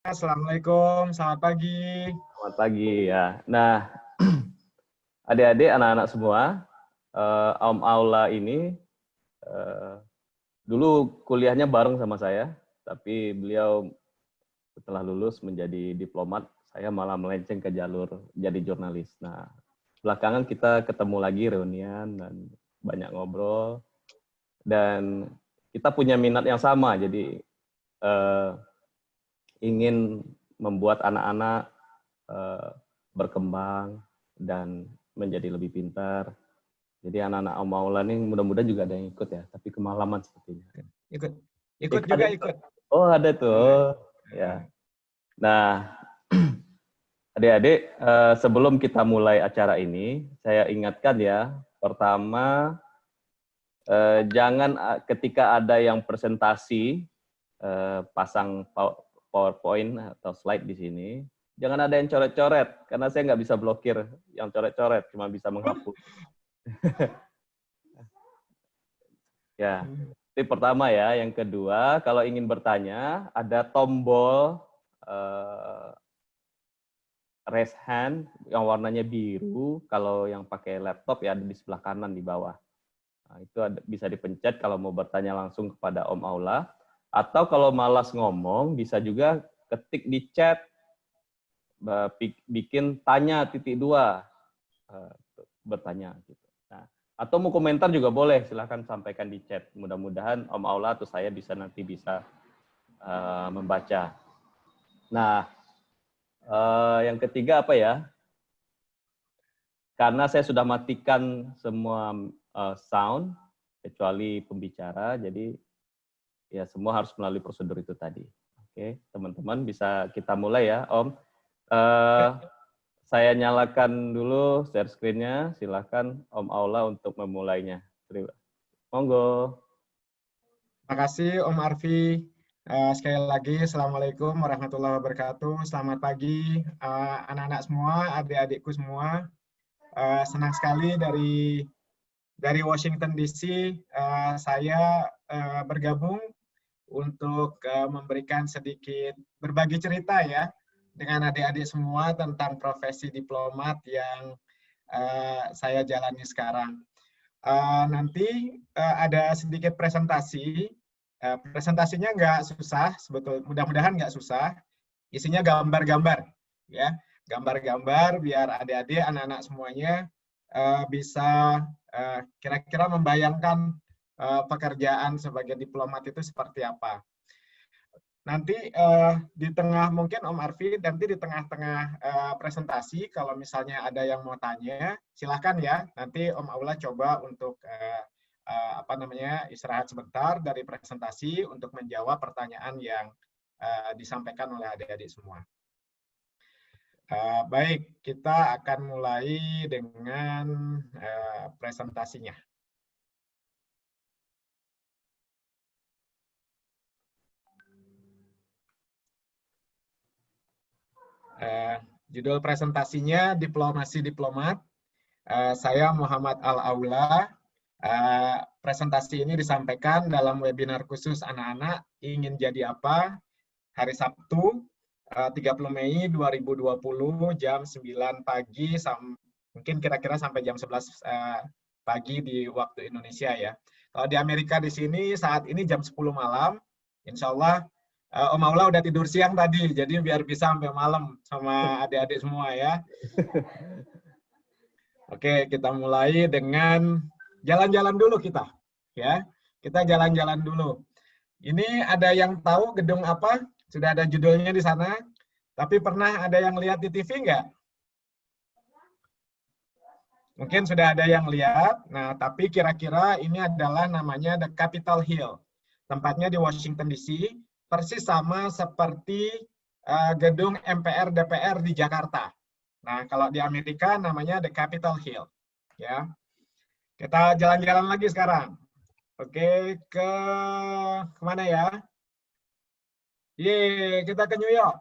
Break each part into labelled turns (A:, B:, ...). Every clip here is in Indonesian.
A: Assalamualaikum, selamat pagi.
B: Selamat pagi ya. Nah, adik-adik, anak-anak semua, Om Aula ini dulu kuliahnya bareng sama saya, tapi beliau setelah lulus menjadi diplomat, saya malah melenceng ke jalur jadi jurnalis. Nah, belakangan kita ketemu lagi reunian dan banyak ngobrol, dan kita punya minat yang sama, jadi ingin membuat anak-anak berkembang dan menjadi lebih pintar. Jadi anak-anak Om Maula ini mudah-mudahan juga ada yang ikut ya, tapi kemalaman sepertinya.
A: Ikut juga ikut.
B: Oh ada tuh, ya. Nah, adik-adik, sebelum kita mulai acara ini, saya ingatkan ya, pertama jangan ketika ada yang presentasi pasang PowerPoint atau slide di sini, jangan ada yang coret-coret, karena saya nggak bisa blokir yang coret-coret, cuma bisa menghapus. Ya, itu pertama ya. Yang kedua, kalau ingin bertanya, ada tombol raise hand yang warnanya biru. Kalau yang pakai laptop ya ada di sebelah kanan di bawah. Nah, itu bisa dipencet kalau mau bertanya langsung kepada Om Aula. Atau kalau malas ngomong, bisa juga ketik di chat, bikin tanya !2, bertanya gitu. Nah, atau mau komentar juga boleh, silahkan sampaikan di chat. Mudah-mudahan Om Aula atau saya nanti bisa membaca. Nah, yang ketiga apa ya? Karena saya sudah matikan semua sound kecuali pembicara, jadi ya semua harus melalui prosedur itu tadi. Oke, teman-teman bisa kita mulai ya, Om. Saya nyalakan dulu share screen-nya. Silakan Om Aula untuk memulainya. Terima. Monggo.
A: Terima kasih Om Arfi. Sekali lagi, Assalamualaikum warahmatullahi wabarakatuh. Selamat pagi anak-anak semua, adik-adikku semua. Senang sekali dari Washington DC, saya bergabung untuk memberikan sedikit berbagi cerita ya dengan adik-adik semua tentang profesi diplomat yang saya jalani sekarang. Nanti ada sedikit presentasi. Presentasinya nggak susah, sebetulnya mudah-mudahan nggak susah. Isinya gambar-gambar, ya, gambar-gambar biar adik-adik, anak-anak semuanya bisa kira-kira membayangkan pekerjaan sebagai diplomat itu seperti apa. Nanti di tengah, mungkin Om Arfi, nanti di tengah-tengah presentasi, kalau misalnya ada yang mau tanya, silahkan ya. Nanti Om Aula coba untuk istirahat sebentar dari presentasi untuk menjawab pertanyaan yang disampaikan oleh adik-adik semua. Baik, kita akan mulai dengan presentasinya. Judul presentasinya Diplomasi Diplomat. Saya Muhammad Al-Aula. Presentasi ini disampaikan dalam webinar khusus anak-anak ingin jadi apa, hari Sabtu 30 Mei 2020 jam 9 pagi, mungkin kira-kira sampai jam 11 pagi di waktu Indonesia ya. Kalau di Amerika di sini saat ini jam 10 malam, insya Allah Om Aula udah tidur siang tadi, jadi biar bisa sampai malam sama adik-adik semua ya. Oke, kita mulai dengan jalan-jalan dulu kita, ya. Kita jalan-jalan dulu. Ini ada yang tahu gedung apa? Sudah ada judulnya di sana. Tapi pernah ada yang lihat di TV nggak? Mungkin sudah ada yang lihat. Nah, tapi kira-kira ini adalah namanya The Capitol Hill. Tempatnya di Washington DC. Persis sama seperti gedung MPR DPR di Jakarta. Nah, kalau di Amerika namanya The Capitol Hill. Ya, kita jalan-jalan lagi sekarang. Oke, ke kemana ya? Yeay, kita ke New York.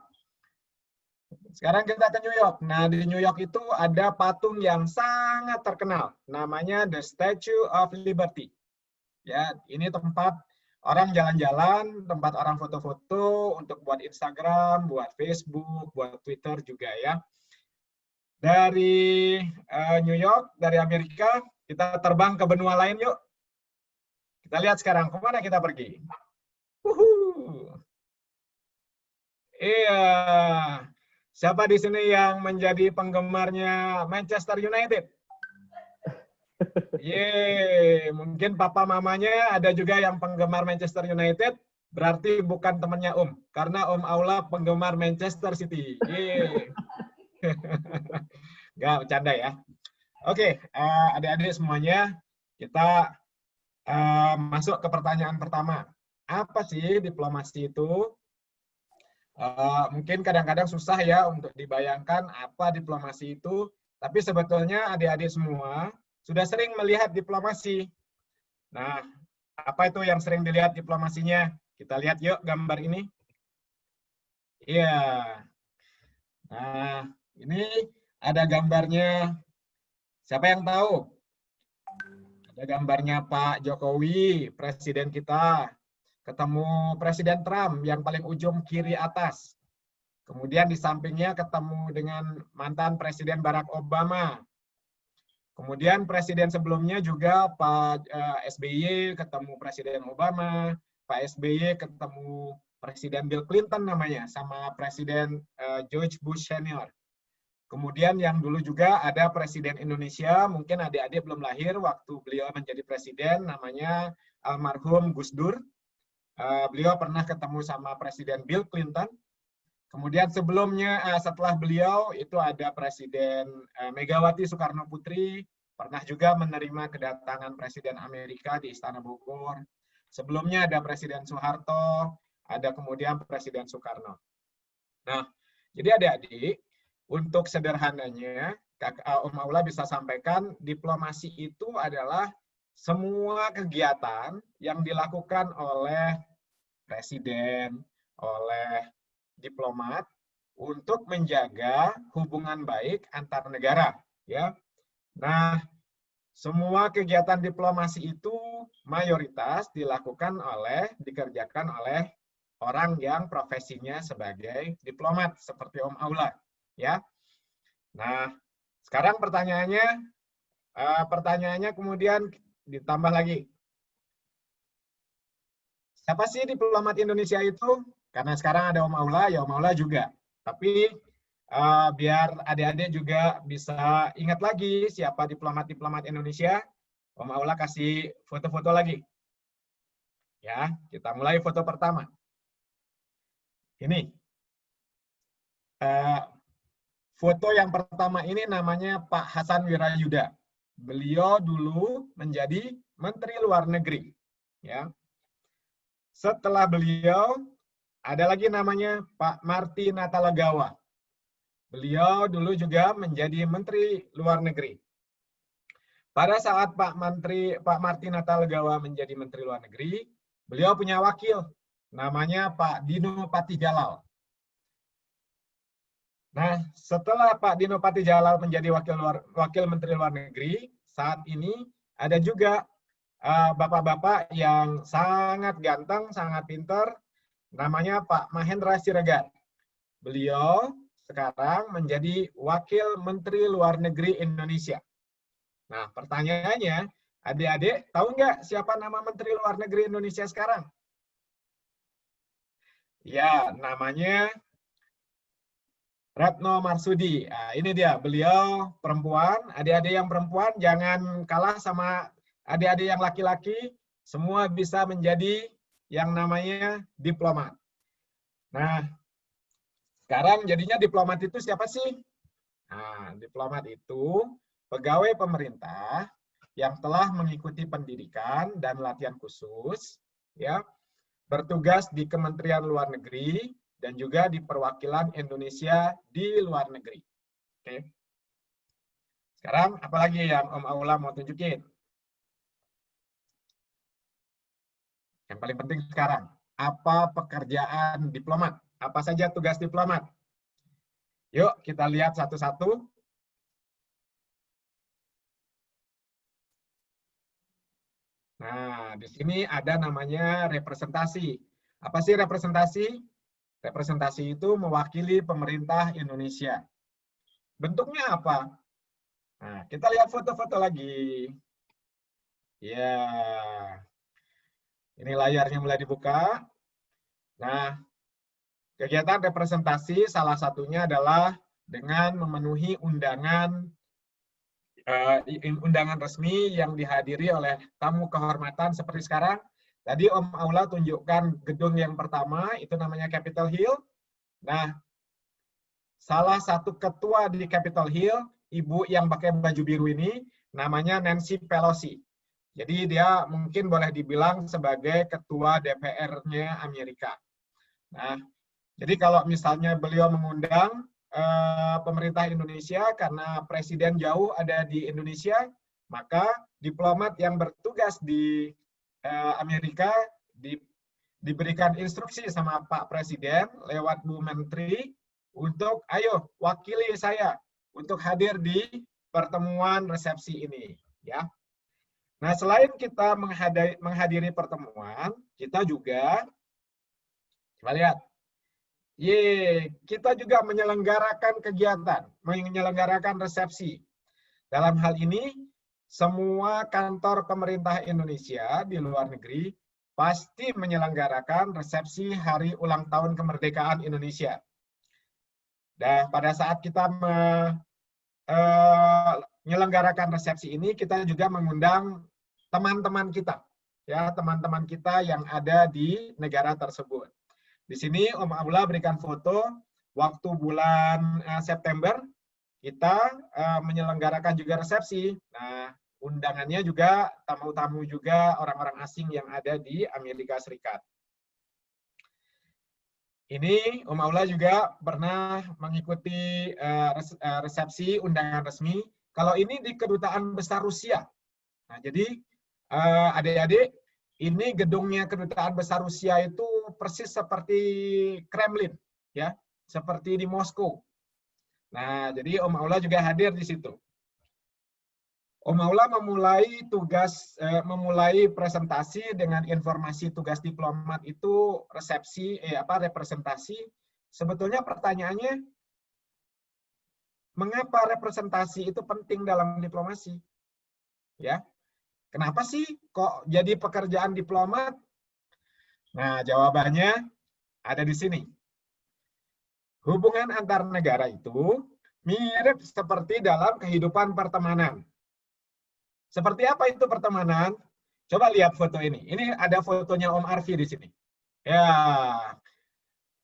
A: Sekarang kita ke New York. Nah, di New York itu ada patung yang sangat terkenal. Namanya The Statue of Liberty. Ya, ini tempat orang jalan-jalan, tempat orang foto-foto untuk buat Instagram, buat Facebook, buat Twitter juga ya. Dari New York, dari Amerika, kita terbang ke benua lain yuk. Kita lihat sekarang kemana kita pergi. Iya, siapa di sini yang menjadi penggemarnya Manchester United? Yeay, mungkin papa mamanya ada juga yang penggemar Manchester United, berarti bukan temannya Om, karena Om Aula penggemar Manchester City. Yeay. Nggak, bercanda ya. Oke, adik-adik semuanya, kita masuk ke pertanyaan pertama. Apa sih diplomasi itu? Mungkin kadang-kadang susah ya untuk dibayangkan apa diplomasi itu, tapi sebetulnya adik-adik semua sudah sering melihat diplomasi. Nah, apa itu yang sering dilihat diplomasinya? Kita lihat yuk gambar ini. Iya. Nah, ini ada gambarnya. Siapa yang tahu? Ada gambarnya Pak Jokowi, presiden kita. Ketemu Presiden Trump yang paling ujung kiri atas. Kemudian di sampingnya ketemu dengan mantan Presiden Barack Obama. Kemudian presiden sebelumnya juga Pak SBY ketemu Presiden Obama, Pak SBY ketemu Presiden Bill Clinton namanya, sama Presiden George Bush Senior. Kemudian yang dulu juga ada Presiden Indonesia, mungkin adik-adik belum lahir waktu beliau menjadi presiden, namanya almarhum Gus Dur. Beliau pernah ketemu sama Presiden Bill Clinton. Kemudian sebelumnya, setelah beliau, itu ada Presiden Megawati Soekarno Putri, pernah juga menerima kedatangan Presiden Amerika di Istana Bogor. Sebelumnya ada Presiden Soeharto, ada kemudian Presiden Soekarno. Nah, jadi adik-adik, untuk sederhananya, Om Aula bisa sampaikan, diplomasi itu adalah semua kegiatan yang dilakukan oleh presiden, oleh diplomat untuk menjaga hubungan baik antar negara, ya. Nah, semua kegiatan diplomasi itu mayoritas dikerjakan oleh orang yang profesinya sebagai diplomat seperti Om Aula, ya. Nah, sekarang pertanyaannya kemudian ditambah lagi. Siapa sih diplomat Indonesia itu? Karena sekarang ada Om Aula, ya Om Aula juga. Tapi biar adik-adik juga bisa ingat lagi siapa diplomat-diplomat Indonesia, Om Aula kasih foto-foto lagi. Ya, kita mulai foto pertama. Ini. Foto yang pertama ini namanya Pak Hasan Wirayuda. Beliau dulu menjadi Menteri Luar Negeri. Ya. Setelah beliau, ada lagi namanya Pak Marty Natalegawa. Beliau dulu juga menjadi Menteri Luar Negeri. Pada saat Pak Marty Natalegawa menjadi Menteri Luar Negeri, beliau punya wakil, namanya Pak Dino Patijalal. Nah, setelah Pak Dino Patijalal menjadi wakil Menteri Luar Negeri, saat ini ada juga bapak-bapak yang sangat ganteng, sangat pintar, namanya Pak Mahendra Siregar. Beliau sekarang menjadi Wakil Menteri Luar Negeri Indonesia. Nah, pertanyaannya, adik-adik tahu nggak siapa nama Menteri Luar Negeri Indonesia sekarang? Ya, namanya Retno Marsudi. Nah, ini dia, beliau perempuan. Adik-adik yang perempuan jangan kalah sama adik-adik yang laki-laki. Semua bisa menjadi yang namanya diplomat. Nah, sekarang jadinya diplomat itu siapa sih? Nah, diplomat itu pegawai pemerintah yang telah mengikuti pendidikan dan latihan khusus, ya, bertugas di Kementerian Luar Negeri dan juga di perwakilan Indonesia di luar negeri. Oke. Sekarang apalagi yang Om Aula mau tunjukin? Yang paling penting sekarang, apa pekerjaan diplomat? Apa saja tugas diplomat? Yuk kita lihat satu-satu. Nah, di sini ada namanya representasi. Apa sih representasi? Representasi itu mewakili pemerintah Indonesia. Bentuknya apa? Nah, kita lihat foto-foto lagi. Ya, ini layarnya mulai dibuka. Nah, kegiatan representasi salah satunya adalah dengan memenuhi undangan resmi yang dihadiri oleh tamu kehormatan seperti sekarang. Tadi Om Aula tunjukkan gedung yang pertama, itu namanya Capitol Hill. Nah, salah satu ketua di Capitol Hill, ibu yang pakai baju biru ini, namanya Nancy Pelosi. Jadi dia mungkin boleh dibilang sebagai ketua DPR-nya Amerika. Nah, jadi kalau misalnya beliau mengundang pemerintah Indonesia karena presiden jauh ada di Indonesia, maka diplomat yang bertugas di Amerika diberikan instruksi sama Pak Presiden lewat Bu Menteri untuk ayo wakili saya untuk hadir di pertemuan resepsi ini, ya. Nah, selain kita menghadiri pertemuan, kita juga coba lihat. Kita juga menyelenggarakan kegiatan, menyelenggarakan resepsi. Dalam hal ini, semua kantor pemerintah Indonesia di luar negeri pasti menyelenggarakan resepsi hari ulang tahun kemerdekaan Indonesia. Dan pada saat kita menyelenggarakan resepsi ini, kita juga mengundang teman-teman kita, ya, teman-teman kita yang ada di negara tersebut. Di sini Om Aula berikan foto waktu bulan September kita menyelenggarakan juga resepsi. Nah, undangannya juga tamu-tamu juga orang-orang asing yang ada di Amerika Serikat. Ini Om Aula juga pernah mengikuti resepsi undangan resmi. Kalau ini di Kedutaan Besar Rusia. Nah, jadi adik-adik, ini gedungnya Kedutaan Besar Rusia itu persis seperti Kremlin, ya, seperti di Moskow. Nah, jadi Om Aula juga hadir di situ. Om Aula memulai presentasi dengan informasi tugas diplomat itu representasi. Sebetulnya pertanyaannya, mengapa representasi itu penting dalam diplomasi? Ya. Kenapa sih kok jadi pekerjaan diplomat? Nah, jawabannya ada di sini. Hubungan antar negara itu mirip seperti dalam kehidupan pertemanan. Seperti apa itu pertemanan? Coba lihat foto ini. Ini ada fotonya Om Arfi di sini. Ya.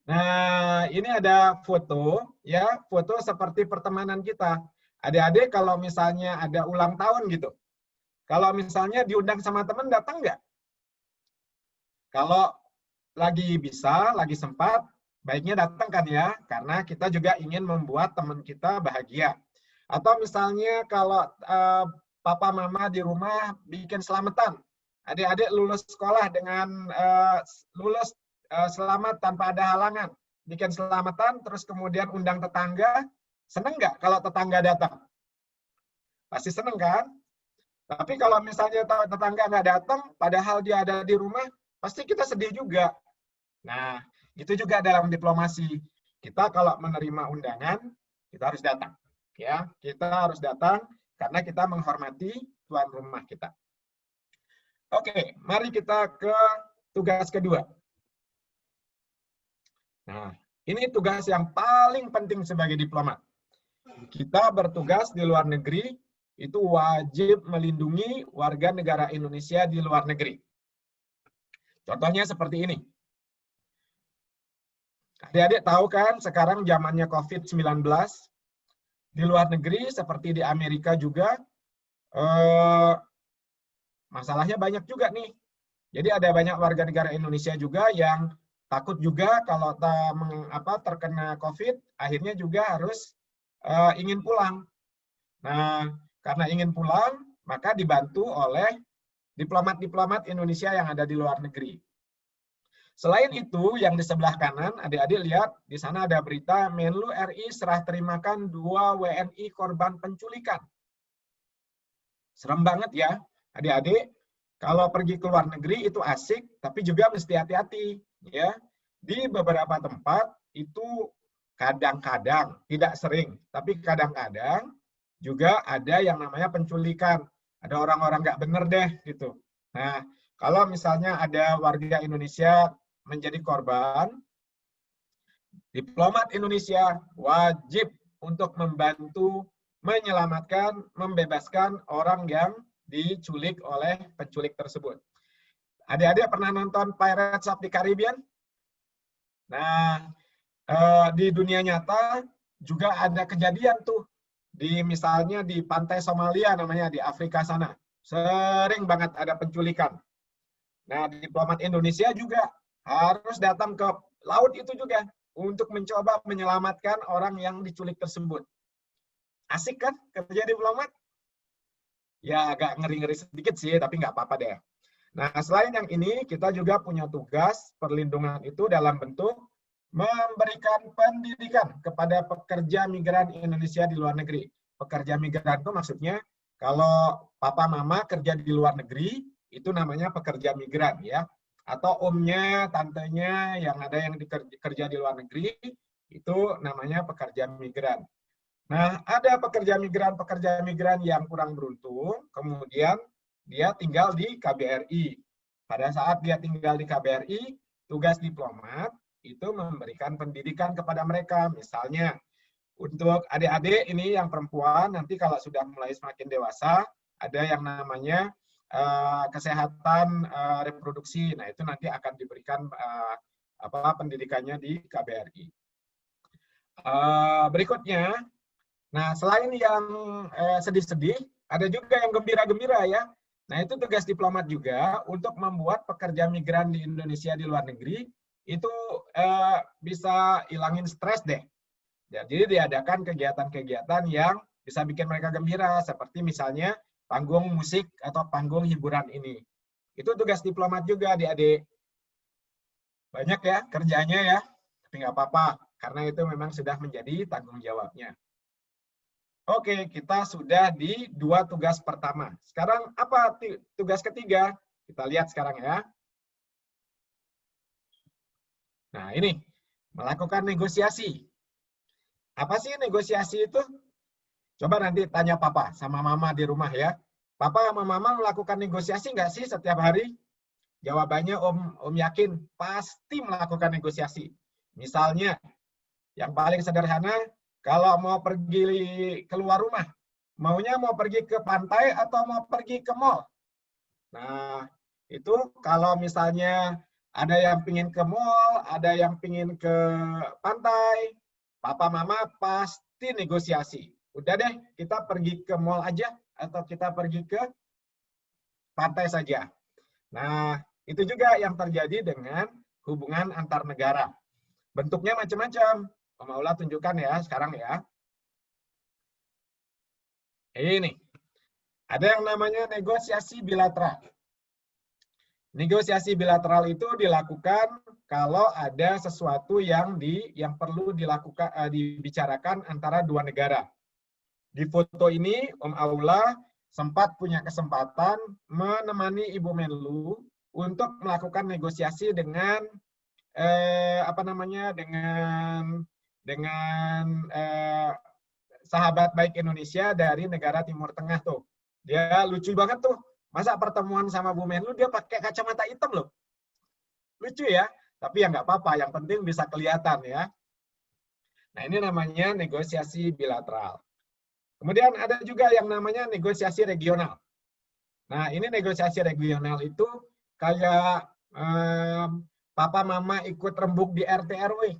A: Nah, ini ada foto, ya, foto seperti pertemanan kita. Adik-adik kalau misalnya ada ulang tahun gitu, kalau misalnya diundang sama teman, datang nggak? Kalau lagi bisa, lagi sempat, baiknya datang kan ya, karena kita juga ingin membuat teman kita bahagia. Atau misalnya kalau papa mama di rumah bikin selamatan, adik-adik lulus sekolah dengan lulus selamat tanpa ada halangan, bikin selamatan, terus kemudian undang tetangga, seneng nggak kalau tetangga datang? Pasti seneng kan? Tapi kalau misalnya tetangga nggak datang, padahal dia ada di rumah, pasti kita sedih juga. Nah, itu juga dalam diplomasi. Kita kalau menerima undangan, kita harus datang. Ya, kita harus datang karena kita menghormati tuan rumah kita. Oke, mari kita ke tugas kedua. Nah, ini tugas yang paling penting sebagai diplomat. Kita bertugas di luar negeri, itu wajib melindungi warga negara Indonesia di luar negeri. Contohnya seperti ini. Adik-adik tahu kan sekarang zamannya COVID-19, di luar negeri seperti di Amerika juga, masalahnya banyak juga nih. Jadi ada banyak warga negara Indonesia juga yang takut juga kalau terkena COVID, akhirnya juga harus ingin pulang. Nah, karena ingin pulang, maka dibantu oleh diplomat-diplomat Indonesia yang ada di luar negeri. Selain itu, yang di sebelah kanan, adik-adik lihat, di sana ada berita Menlu RI serah terimakan 2 WNI korban penculikan. Serem banget ya, adik-adik. Kalau pergi ke luar negeri itu asik, tapi juga mesti hati-hati, ya. Di beberapa tempat itu kadang-kadang, tidak sering, tapi kadang-kadang juga ada yang namanya penculikan. Ada orang-orang nggak bener deh gitu. Nah, kalau misalnya ada warga Indonesia menjadi korban, diplomat Indonesia wajib untuk membantu menyelamatkan, membebaskan orang yang diculik oleh penculik tersebut. Adik-adik pernah nonton Pirates of the Caribbean? Nah, di dunia nyata juga ada kejadian tuh, di misalnya di pantai Somalia namanya, di Afrika sana. Sering banget ada penculikan. Nah, diplomat Indonesia juga harus datang ke laut itu juga untuk mencoba menyelamatkan orang yang diculik tersebut. Asik kan kerja diplomat? Ya agak ngeri-ngeri sedikit sih, tapi nggak apa-apa deh. Nah, selain yang ini, kita juga punya tugas perlindungan itu dalam bentuk memberikan pendidikan kepada pekerja migran Indonesia di luar negeri. Pekerja migran itu maksudnya kalau papa mama kerja di luar negeri, itu namanya pekerja migran ya. Atau omnya, tantenya yang ada yang kerja di luar negeri, itu namanya pekerja migran. Nah, ada pekerja migran yang kurang beruntung, kemudian dia tinggal di KBRI. Pada saat dia tinggal di KBRI, tugas diplomat itu memberikan pendidikan kepada mereka. Misalnya, untuk adik-adik ini yang perempuan, nanti kalau sudah mulai semakin dewasa, ada yang namanya kesehatan reproduksi. Nah, itu nanti akan diberikan pendidikannya di KBRI. Berikutnya, nah, selain yang sedih-sedih, ada juga yang gembira-gembira ya. Nah, itu tugas diplomat juga untuk membuat pekerja migran di Indonesia di luar negeri itu bisa hilangin stres deh. Jadi diadakan kegiatan-kegiatan yang bisa bikin mereka gembira, seperti misalnya panggung musik atau panggung hiburan ini. Itu tugas diplomat juga, adik-adik. Banyak ya kerjanya ya, tapi nggak apa-apa, karena itu memang sudah menjadi tanggung jawabnya. Oke, kita sudah di 2 tugas pertama. Sekarang apa tugas ketiga? Kita lihat sekarang ya. Nah, ini melakukan negosiasi. Apa sih negosiasi itu? Coba nanti tanya papa sama mama di rumah ya. Papa sama mama melakukan negosiasi nggak sih setiap hari? Jawabannya Om yakin pasti melakukan negosiasi. Misalnya, yang paling sederhana, kalau mau pergi keluar rumah, maunya mau pergi ke pantai atau mau pergi ke mall? Nah, itu kalau misalnya ada yang pingin ke mall, ada yang pingin ke pantai, papa mama pasti negosiasi. Udah deh, kita pergi ke mall aja atau kita pergi ke pantai saja. Nah, itu juga yang terjadi dengan hubungan antar negara. Bentuknya macam-macam. Om Aula tunjukkan ya sekarang ya. Ini. Ada yang namanya negosiasi bilateral. Negosiasi bilateral itu dilakukan kalau ada sesuatu yang perlu dilakukan dibicarakan antara dua negara. Di foto ini Om Aula sempat punya kesempatan menemani Ibu Menlu untuk melakukan negosiasi dengan sahabat baik Indonesia dari negara Timur Tengah tuh. Dia lucu banget tuh. Masa pertemuan sama Bu Menlu dia pakai kacamata hitam loh. Lucu ya, tapi ya nggak apa-apa, yang penting bisa kelihatan ya. Nah, ini namanya negosiasi bilateral. Kemudian ada juga yang namanya negosiasi regional. Nah, ini negosiasi regional itu kayak papa mama ikut rembuk di RT RW.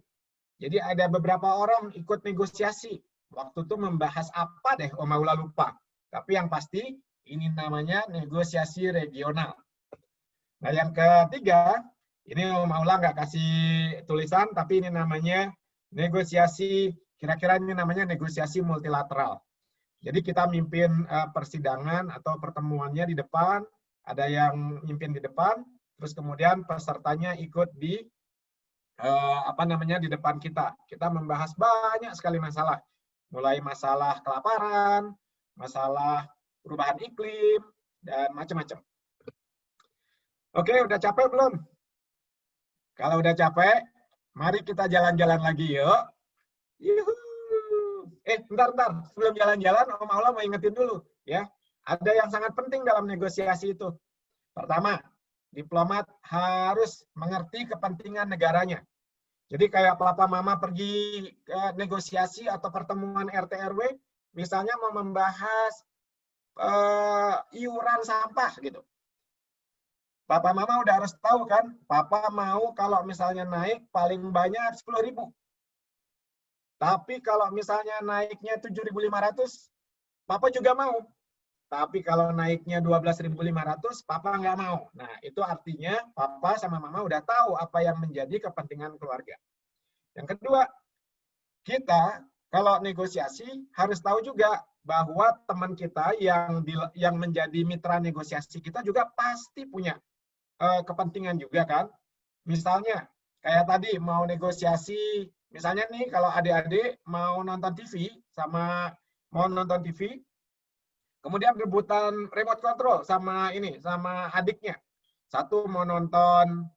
A: Jadi ada beberapa orang ikut negosiasi. Waktu itu membahas apa deh, Om Aula lupa. Tapi yang pasti ini namanya negosiasi regional. Nah, yang ketiga, ini Om Aula nggak kasih tulisan, tapi ini namanya negosiasi, kira-kira ini namanya negosiasi multilateral. Jadi kita mimpin persidangan atau pertemuannya di depan, ada yang mimpin di depan, terus kemudian pesertanya ikut di di depan kita. Kita membahas banyak sekali masalah, mulai masalah kelaparan, masalah perubahan iklim, dan macam-macam. Oke, udah capek belum? Kalau udah capek, mari kita jalan-jalan lagi yuk. Yuhu. Bentar. Sebelum jalan-jalan, Om Aula mau ingetin dulu. Ya, ada yang sangat penting dalam negosiasi itu. Pertama, diplomat harus mengerti kepentingan negaranya. Jadi kayak papa mama pergi ke negosiasi atau pertemuan RT RW, misalnya mau membahas iuran sampah gitu. Papa mama udah harus tahu kan, papa mau kalau misalnya naik paling banyak 10.000. Tapi kalau misalnya naiknya 7.500, papa juga mau. Tapi kalau naiknya 12.500, papa nggak mau. Nah, itu artinya papa sama mama udah tahu apa yang menjadi kepentingan keluarga. Yang kedua, kita kalau negosiasi harus tahu juga bahwa teman kita yang menjadi mitra negosiasi kita juga pasti punya kepentingan juga kan. Misalnya kayak tadi mau negosiasi, misalnya nih kalau adik-adik mau nonton TV kemudian rebutan remote control sama adiknya. Satu mau nonton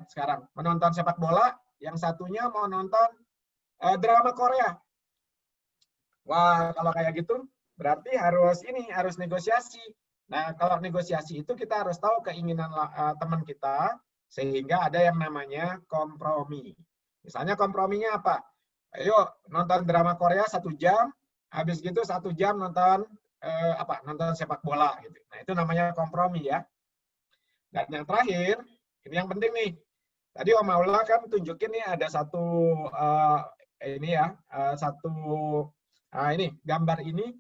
A: sekarang menonton sepak bola, yang satunya mau nonton drama Korea. Wah, kalau kayak gitu berarti harus negosiasi. Nah, kalau negosiasi itu kita harus tahu keinginan teman kita sehingga ada yang namanya kompromi. Misalnya komprominya apa? Ayo nonton drama Korea 1 jam, habis gitu 1 jam nonton nonton sepak bola gitu. Nah, itu namanya kompromi ya. Dan yang terakhir, ini yang penting nih. Tadi Om Aula kan tunjukin nih ada gambar ini.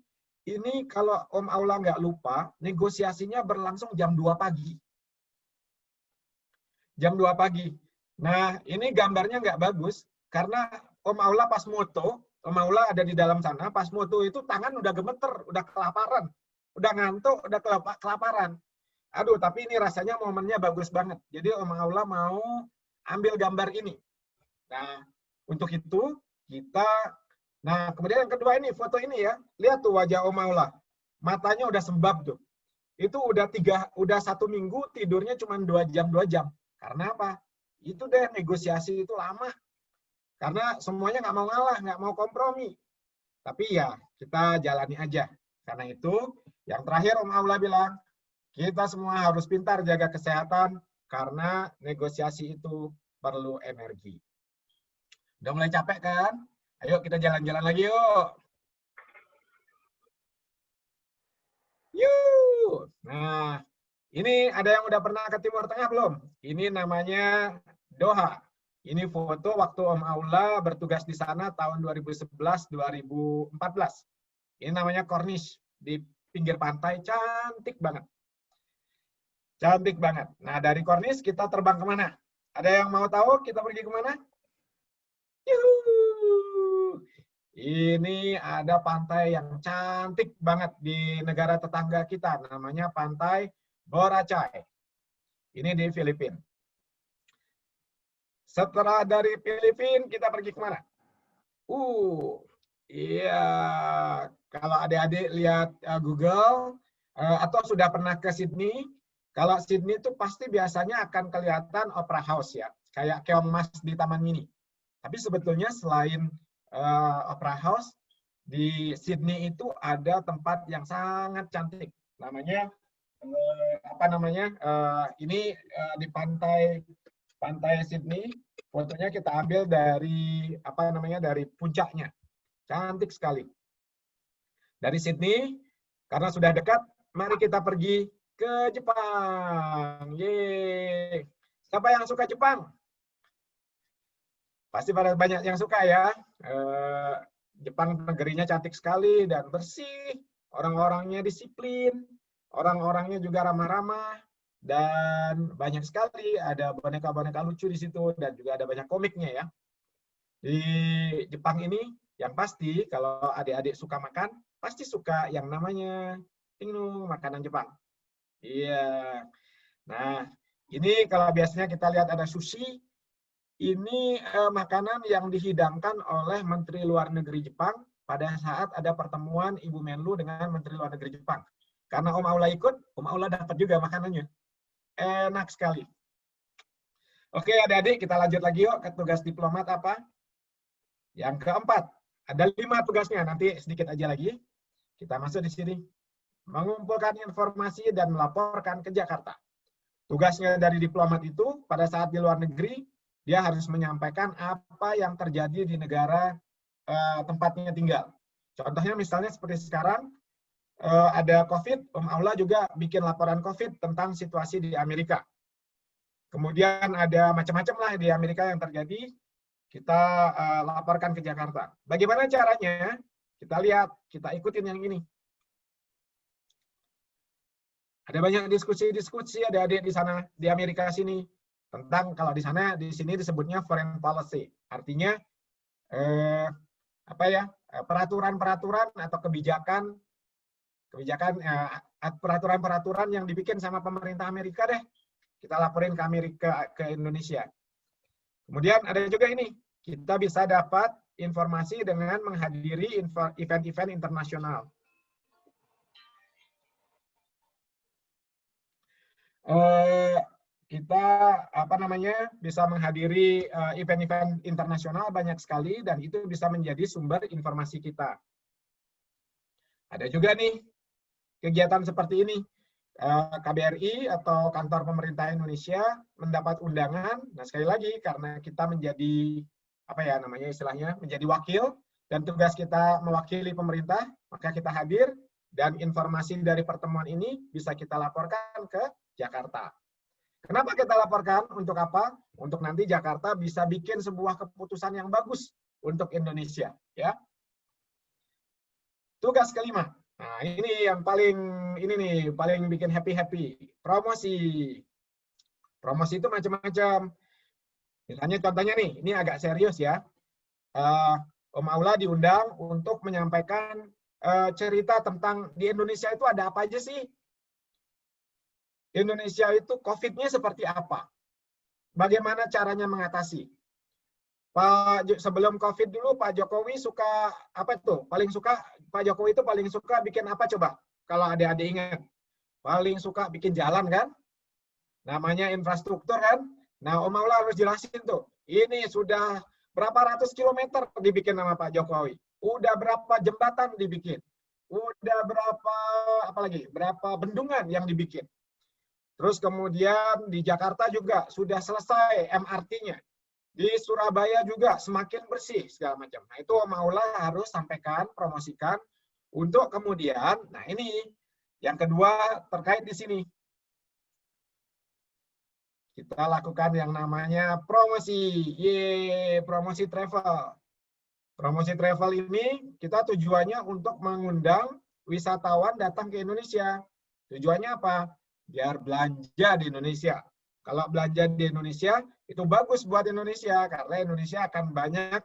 A: Ini kalau Om Aula nggak lupa, negosiasinya berlangsung jam 2 pagi. Jam 2 pagi. Nah, ini gambarnya nggak bagus, karena Om Aula pas moto, Om Aula ada di dalam sana, pas moto itu tangan udah gemeter, udah kelaparan. Udah ngantuk, udah kelaparan. Aduh, tapi ini rasanya momennya bagus banget. Jadi Om Aula mau ambil gambar ini. Nah, untuk itu kemudian yang kedua ini, foto ini ya. Lihat tuh wajah Om Aula. Matanya udah sembab tuh. Itu udah 1 minggu tidurnya cuma 2 jam. Karena apa? Itu deh negosiasi itu lama. Karena semuanya nggak mau ngalah, nggak mau kompromi. Tapi ya, kita jalani aja. Karena itu, yang terakhir Om Aula bilang, kita semua harus pintar jaga kesehatan karena negosiasi itu perlu energi. Udah mulai capek kan? Ayo kita jalan-jalan lagi yuk. Yuk. Nah, ini ada yang udah pernah ke Timur Tengah belum? Ini namanya Doha. Ini foto waktu Om Aula bertugas di sana tahun 2011-2014. Ini namanya Corniche di pinggir pantai, cantik banget. Cantik banget. Nah, dari Corniche kita terbang kemana? Ada yang mau tahu kita pergi kemana? Yuhu. Ini ada pantai yang cantik banget di negara tetangga kita. Namanya Pantai Boracay. Ini di Filipina. Setelah dari Filipina, kita pergi kemana? Iya. Kalau adik-adik lihat Google, atau sudah pernah ke Sydney, kalau Sydney itu pasti biasanya akan kelihatan Opera House ya, kayak Keong Mas di Taman Mini. Tapi sebetulnya selain Opera House, di Sydney itu ada tempat yang sangat cantik. Namanya ini di pantai Sydney. Fotonya kita ambil dari dari puncaknya. Cantik sekali. Dari Sydney, karena sudah dekat, mari kita pergi ke Jepang. Yeay. Siapa yang suka Jepang? Pasti banyak yang suka ya. Jepang negerinya cantik sekali dan bersih. Orang-orangnya disiplin. Orang-orangnya juga ramah-ramah. Dan banyak sekali ada boneka-boneka lucu di situ. Dan juga ada banyak komiknya ya. Di Jepang ini, yang pasti kalau adik-adik suka makan, pasti suka yang namanya makanan Jepang. Iya. Nah, ini kalau biasanya kita lihat ada sushi, ini makanan yang dihidangkan oleh Menteri Luar Negeri Jepang pada saat ada pertemuan Ibu Menlu dengan Menteri Luar Negeri Jepang. Karena Om Aula ikut, Om Aula dapat juga makanannya. enak sekali. Oke, adik-adik, kita lanjut lagi yuk ke tugas diplomat apa? Yang keempat, ada 5 tugasnya, nanti sedikit aja lagi. Kita masuk di sini. Mengumpulkan informasi dan melaporkan ke Jakarta. Tugasnya dari diplomat itu, pada saat di luar negeri, dia harus menyampaikan apa yang terjadi di negara tempatnya tinggal. Contohnya misalnya seperti sekarang, ada COVID, Aula juga bikin laporan COVID tentang situasi di Amerika. Kemudian ada macam-macam lah di Amerika yang terjadi, kita laporkan ke Jakarta. Bagaimana caranya? Kita lihat, kita ikutin yang ini. Ada banyak diskusi-diskusi adik-adik di sana, di Amerika sini, tentang kalau di sana, di sini disebutnya foreign policy. Artinya peraturan-peraturan atau peraturan-peraturan yang dibikin sama pemerintah Amerika deh. Kita laporin ke Amerika, ke Indonesia. Kemudian ada juga ini, kita bisa dapat informasi dengan menghadiri event-event internasional. Kita bisa menghadiri event-event internasional banyak sekali, dan itu bisa menjadi sumber informasi kita. Ada juga nih kegiatan seperti ini, KBRI atau Kantor Pemerintah Indonesia mendapat undangan. Nah, sekali lagi karena kita menjadi menjadi wakil, dan tugas kita mewakili pemerintah, maka kita hadir, dan informasi dari pertemuan ini bisa kita laporkan ke Jakarta. Kenapa kita laporkan? Untuk apa? Untuk nanti Jakarta bisa bikin sebuah keputusan yang bagus untuk Indonesia, ya. Tugas kelima. Nah, ini yang paling bikin happy. Promosi. Promosi itu macam-macam. Misalnya contohnya nih, ini agak serius ya. Om Aula diundang untuk menyampaikan cerita tentang di Indonesia itu ada apa aja sih? Indonesia itu COVID-nya seperti apa? Bagaimana caranya mengatasi? Sebelum COVID dulu Pak Jokowi suka Pak Jokowi itu paling suka bikin apa coba? Kalau adik-adik ingat, paling suka bikin jalan kan? Namanya infrastruktur kan? Nah, Om Aula harus jelasin tuh. Ini sudah berapa ratus kilometer dibikin sama Pak Jokowi. Udah berapa jembatan dibikin. Udah berapa bendungan yang dibikin. Terus kemudian di Jakarta juga sudah selesai MRT-nya. Di Surabaya juga semakin bersih segala macam. Nah, itu Om Aula harus sampaikan, promosikan untuk kemudian, nah ini yang kedua terkait di sini. Kita lakukan yang namanya promosi. Promosi travel. Promosi travel ini kita tujuannya untuk mengundang wisatawan datang ke Indonesia. Tujuannya apa? Biar belanja di Indonesia. Kalau belanja di Indonesia, itu bagus buat Indonesia, karena Indonesia akan banyak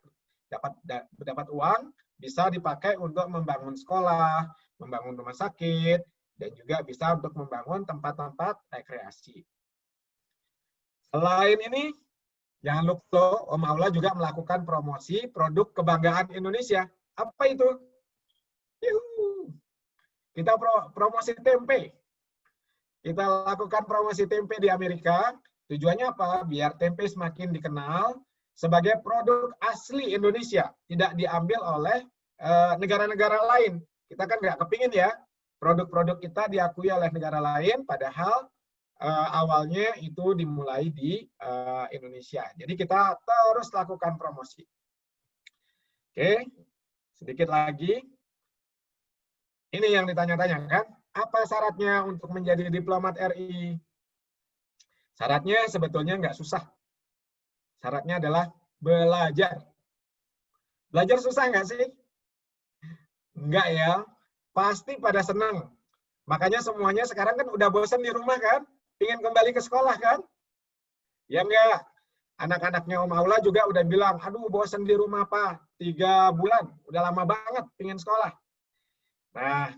A: dapat uang, bisa dipakai untuk membangun sekolah, membangun rumah sakit, dan juga bisa untuk membangun tempat-tempat rekreasi. Selain ini, jangan lupa Om Aula juga melakukan promosi produk kebanggaan Indonesia. Apa itu? Kita promosi tempe. Kita lakukan promosi tempe di Amerika. Tujuannya apa? Biar tempe semakin dikenal sebagai produk asli Indonesia. Tidak diambil oleh negara-negara lain. Kita kan nggak kepingin ya, produk-produk kita diakui oleh negara lain, padahal awalnya itu dimulai di Indonesia. Jadi kita terus lakukan promosi. Oke, sedikit lagi. Ini yang ditanya-tanya kan? Apa syaratnya untuk menjadi diplomat RI? Syaratnya sebetulnya nggak susah. Syaratnya adalah belajar. Belajar susah nggak sih? Enggak ya. Pasti pada senang. Makanya semuanya sekarang kan udah bosan di rumah kan? Ingin kembali ke sekolah kan? Ya enggak? Anak-anaknya Om Aula juga udah bilang, aduh bosan di rumah Pak, 3 bulan. Udah lama banget ingin sekolah. Nah,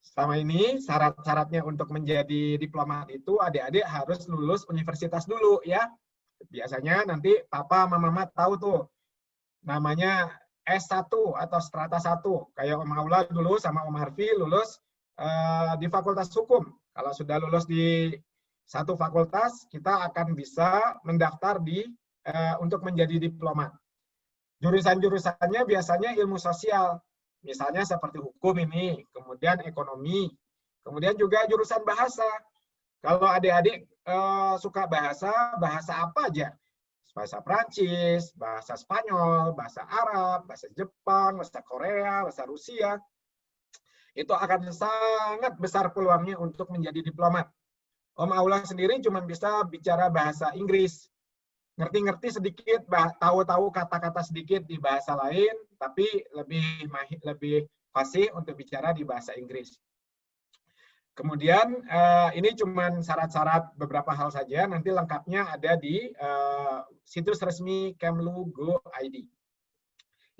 A: selama ini syarat-syaratnya untuk menjadi diplomat itu adik-adik harus lulus universitas dulu ya. Biasanya nanti papa sama mama tahu tuh namanya S1 atau strata 1. Kayak Om Aula dulu sama Om Harfi lulus di Fakultas Hukum. Kalau sudah lulus di satu fakultas kita akan bisa mendaftar untuk menjadi diplomat. Jurusan-jurusannya biasanya ilmu sosial, misalnya seperti hukum ini, kemudian ekonomi, kemudian juga jurusan bahasa. Kalau adik-adik suka bahasa apa aja? Bahasa Prancis, bahasa Spanyol, bahasa Arab, bahasa Jepang, bahasa Korea, bahasa Rusia. Itu akan sangat besar peluangnya untuk menjadi diplomat. Om Aula sendiri cuma bisa bicara bahasa Inggris. Ngerti-ngerti sedikit, tahu-tahu kata-kata sedikit di bahasa lain, tapi lebih fasih untuk bicara di bahasa Inggris. Kemudian ini cuma syarat-syarat beberapa hal saja, nanti lengkapnya ada di situs resmi Kemlu.go.id.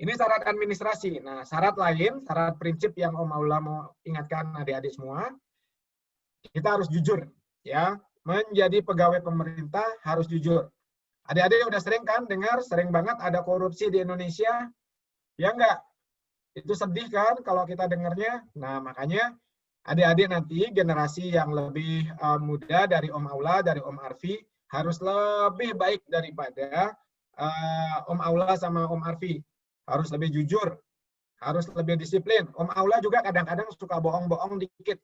A: Ini syarat administrasi. Nah, syarat lain, syarat prinsip yang Om Aula mau ingatkan adik-adik semua, kita harus jujur, ya. Menjadi pegawai pemerintah harus jujur. Adik-adik udah sering kan dengar, sering banget ada korupsi di Indonesia, ya enggak? Itu sedih kan kalau kita dengarnya. Nah, makanya adik-adik nanti generasi yang lebih muda dari Om Aula, dari Om Arfi, harus lebih baik daripada Om Aula sama Om Arfi. Harus lebih jujur, harus lebih disiplin. Om Aula juga kadang-kadang suka bohong-bohong dikit.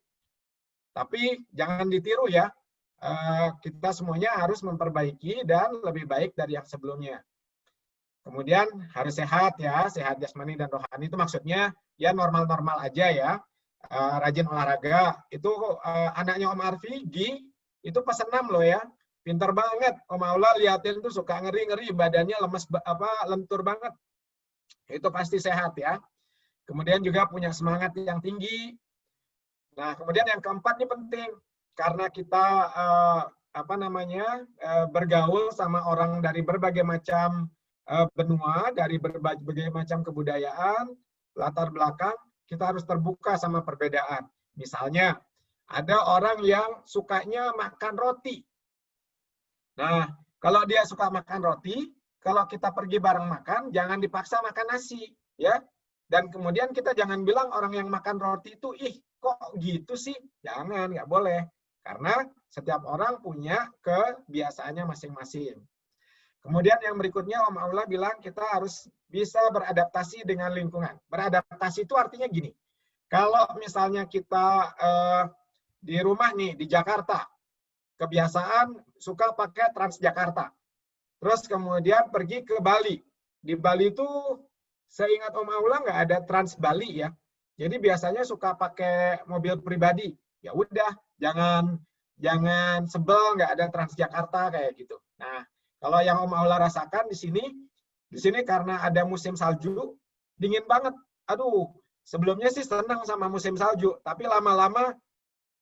A: Tapi jangan ditiru ya. Kita semuanya harus memperbaiki dan lebih baik dari yang sebelumnya. Kemudian harus sehat ya, sehat jasmani dan rohani itu maksudnya ya normal-normal aja ya. Rajin olahraga. Itu anaknya Om Arfi, Gi, itu pesenam loh ya. Pinter banget. Om Aula liatin tuh suka ngeri-ngeri, badannya lemes lentur banget. Itu pasti sehat ya. Kemudian juga punya semangat yang tinggi. Nah, kemudian yang keempat ini penting. Karena kita bergaul sama orang dari berbagai macam benua, dari berbagai macam kebudayaan, latar belakang, kita harus terbuka sama perbedaan. Misalnya, ada orang yang sukanya makan roti. Nah, kalau dia suka makan roti, kalau kita pergi bareng makan, jangan dipaksa makan nasi, ya. Dan kemudian kita jangan bilang orang yang makan roti itu, ih, kok gitu sih? Jangan, nggak boleh. Karena setiap orang punya kebiasaannya masing-masing. Kemudian yang berikutnya Om Aula bilang kita harus bisa beradaptasi dengan lingkungan. Beradaptasi itu artinya gini, kalau misalnya kita di rumah nih, di Jakarta, kebiasaan suka pakai Transjakarta. Terus kemudian pergi ke Bali. Di Bali itu seingat Om Aula nggak ada Trans Bali ya. Jadi biasanya suka pakai mobil pribadi. Ya udah, jangan sebel nggak ada Transjakarta kayak gitu. Nah, kalau yang Om Aula rasakan di sini karena ada musim salju, dingin banget. Aduh, sebelumnya sih senang sama musim salju, tapi lama-lama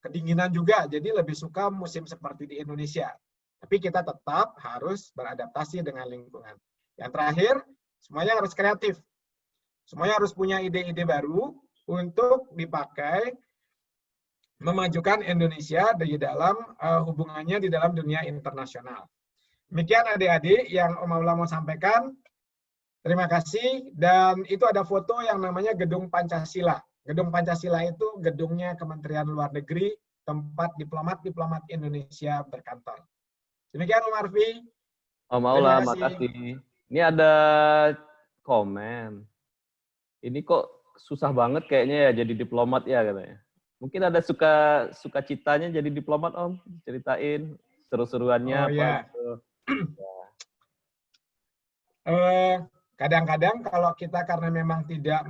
A: kedinginan juga, jadi lebih suka musim seperti di Indonesia. Tapi kita tetap harus beradaptasi dengan lingkungan. Yang terakhir, semuanya harus kreatif. Semuanya harus punya ide-ide baru untuk dipakai memajukan Indonesia di dalam hubungannya di dalam dunia internasional. Demikian adik-adik yang Om Aula mau sampaikan. Terima kasih. Dan itu ada foto yang namanya Gedung Pancasila. Gedung Pancasila itu gedungnya Kementerian Luar Negeri, tempat diplomat-diplomat Indonesia berkantor. Demikian Om Arfi.
B: Om Aula, makasih. Ini ada komen. Ini kok susah banget kayaknya ya jadi diplomat ya katanya. Mungkin ada sukacitanya jadi diplomat Om, ceritain seru-seruannya apa gitu.
A: Kadang-kadang kalau kita karena memang tidak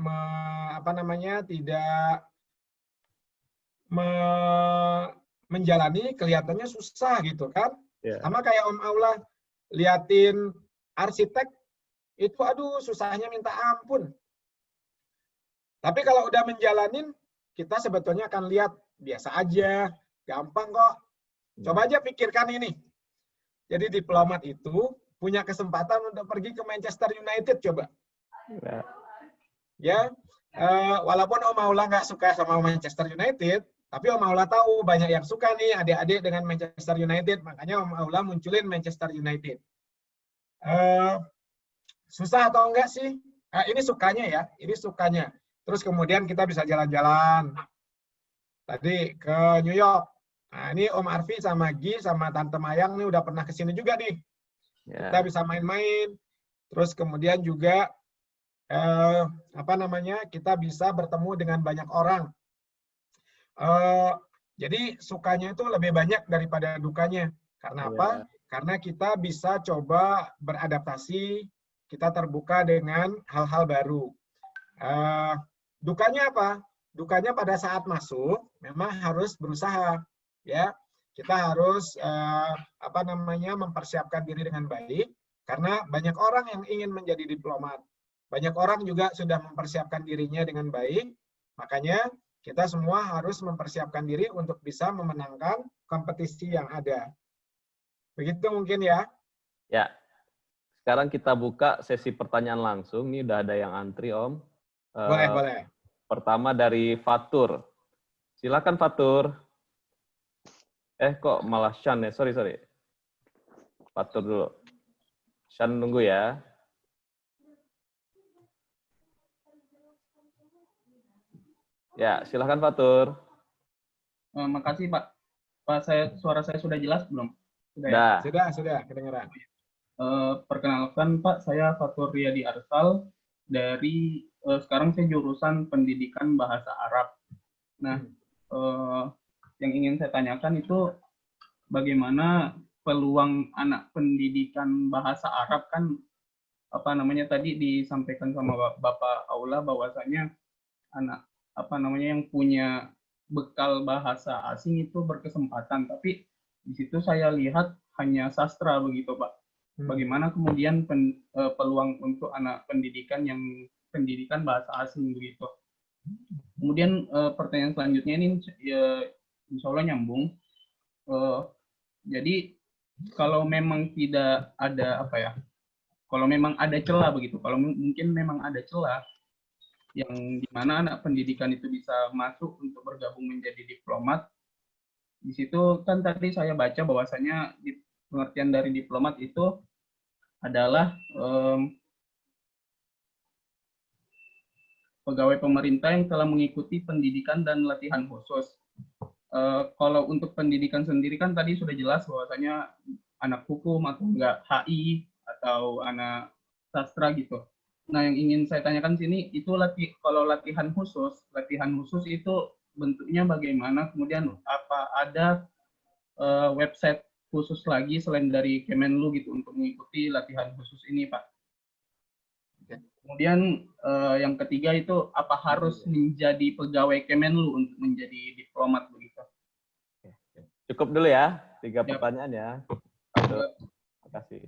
A: menjalani, kelihatannya susah gitu kan. Yeah. Sama kayak Om Aula liatin arsitek itu aduh susahnya minta ampun. Tapi kalau udah menjalanin, kita sebetulnya akan lihat biasa aja, gampang kok. Coba aja pikirkan ini. Jadi diplomat itu punya kesempatan untuk pergi ke Manchester United coba. Ya, walaupun Om Aula nggak suka sama Manchester United, tapi Om Aula tahu banyak yang suka nih adik-adik dengan Manchester United, makanya Om Aula munculin Manchester United. Susah atau enggak sih? Ini sukanya ya, ini sukanya. Terus kemudian kita bisa jalan-jalan. Tadi ke New York, Nah, ini Om Arfi sama Gi sama Tante Mayang nih udah pernah kesini juga nih. Kita
B: Ya.
A: bisa main-main. Terus kemudian juga kita bisa bertemu dengan banyak orang. Jadi sukanya itu lebih banyak daripada dukanya. Karena apa?
B: Ya.
A: Karena kita bisa coba beradaptasi, kita terbuka dengan hal-hal baru. Dukanya apa? Dukanya pada saat masuk memang harus berusaha, ya. Kita harus mempersiapkan diri dengan baik karena banyak orang yang ingin menjadi diplomat. Banyak orang juga sudah mempersiapkan dirinya dengan baik. Makanya kita semua harus mempersiapkan diri untuk bisa memenangkan kompetisi yang ada. Begitu mungkin ya.
B: Ya. Sekarang kita buka sesi pertanyaan langsung. Ini udah ada yang antri, Om.
A: Boleh.
B: Pertama dari Fatur. Silakan Fatur. Kok malah Shan ya? Sorry. Fatur dulu. Shan nunggu ya. Ya, silakan Fatur.
C: Makasih Pak. Pak, suara saya sudah jelas belum? Sudah ya?
A: Sudah kedengeran.
C: Perkenalkan Pak, saya Fatur Riyadi Arsal dari sekarang saya jurusan Pendidikan Bahasa Arab. Nah, yang ingin saya tanyakan itu bagaimana peluang anak pendidikan bahasa Arab kan tadi disampaikan sama Bapak Aula bahwasanya anak yang punya bekal bahasa asing itu berkesempatan, tapi di situ saya lihat hanya sastra begitu Pak. Bagaimana kemudian peluang untuk anak pendidikan yang pendidikan bahasa asing begitu. Kemudian pertanyaan selanjutnya ini insya Allah nyambung. Jadi kalau memang tidak ada kalau memang ada celah begitu, kalau mungkin memang ada celah yang dimana anak pendidikan itu bisa masuk untuk bergabung menjadi diplomat. Di situ kan tadi saya baca bahwasanya pengertian dari diplomat itu adalah pegawai pemerintah yang telah mengikuti pendidikan dan latihan khusus. Kalau untuk pendidikan sendiri kan tadi sudah jelas bahwasanya anak hukum atau enggak HI atau anak sastra gitu. Nah, yang ingin saya tanyakan sini itu kalau latihan khusus itu bentuknya bagaimana? Kemudian apa ada website khusus lagi selain dari Kemenlu gitu untuk mengikuti latihan khusus ini, Pak? Kemudian yang ketiga itu apa harus menjadi pegawai Kemenlu untuk menjadi diplomat begitu?
B: Cukup dulu ya, 3 pertanyaan ya. Terima kasih.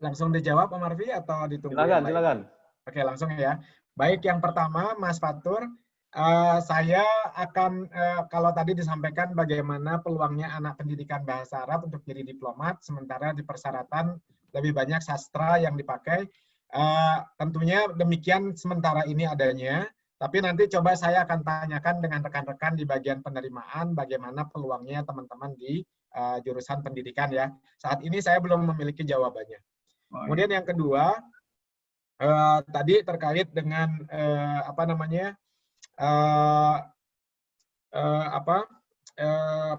A: Langsung dijawab Om Arfi atau ditunggu?
B: Silakan.
A: Oke, langsung ya. Baik, yang pertama Mas Fatur, saya akan kalau tadi disampaikan bagaimana peluangnya anak pendidikan bahasa Arab untuk jadi diplomat, sementara di persyaratan lebih banyak sastra yang dipakai. Tentunya demikian sementara ini adanya, tapi nanti coba saya akan tanyakan dengan rekan-rekan di bagian penerimaan bagaimana peluangnya teman-teman di jurusan pendidikan ya. Saat ini saya belum memiliki jawabannya. Kemudian yang kedua, tadi terkait dengan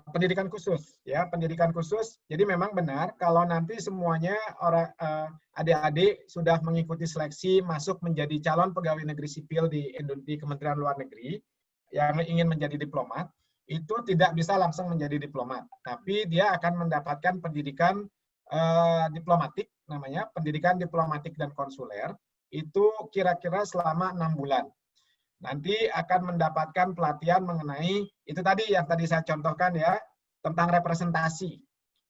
A: pendidikan khusus, ya, pendidikan khusus. Jadi memang benar kalau nanti semuanya adik-adik sudah mengikuti seleksi masuk menjadi calon pegawai negeri sipil di Kementerian Luar Negeri yang ingin menjadi diplomat, itu tidak bisa langsung menjadi diplomat, tapi dia akan mendapatkan pendidikan diplomatik, namanya pendidikan diplomatik dan konsuler, itu kira-kira selama 6 bulan. Nanti akan mendapatkan pelatihan mengenai itu tadi yang tadi saya contohkan ya, tentang representasi.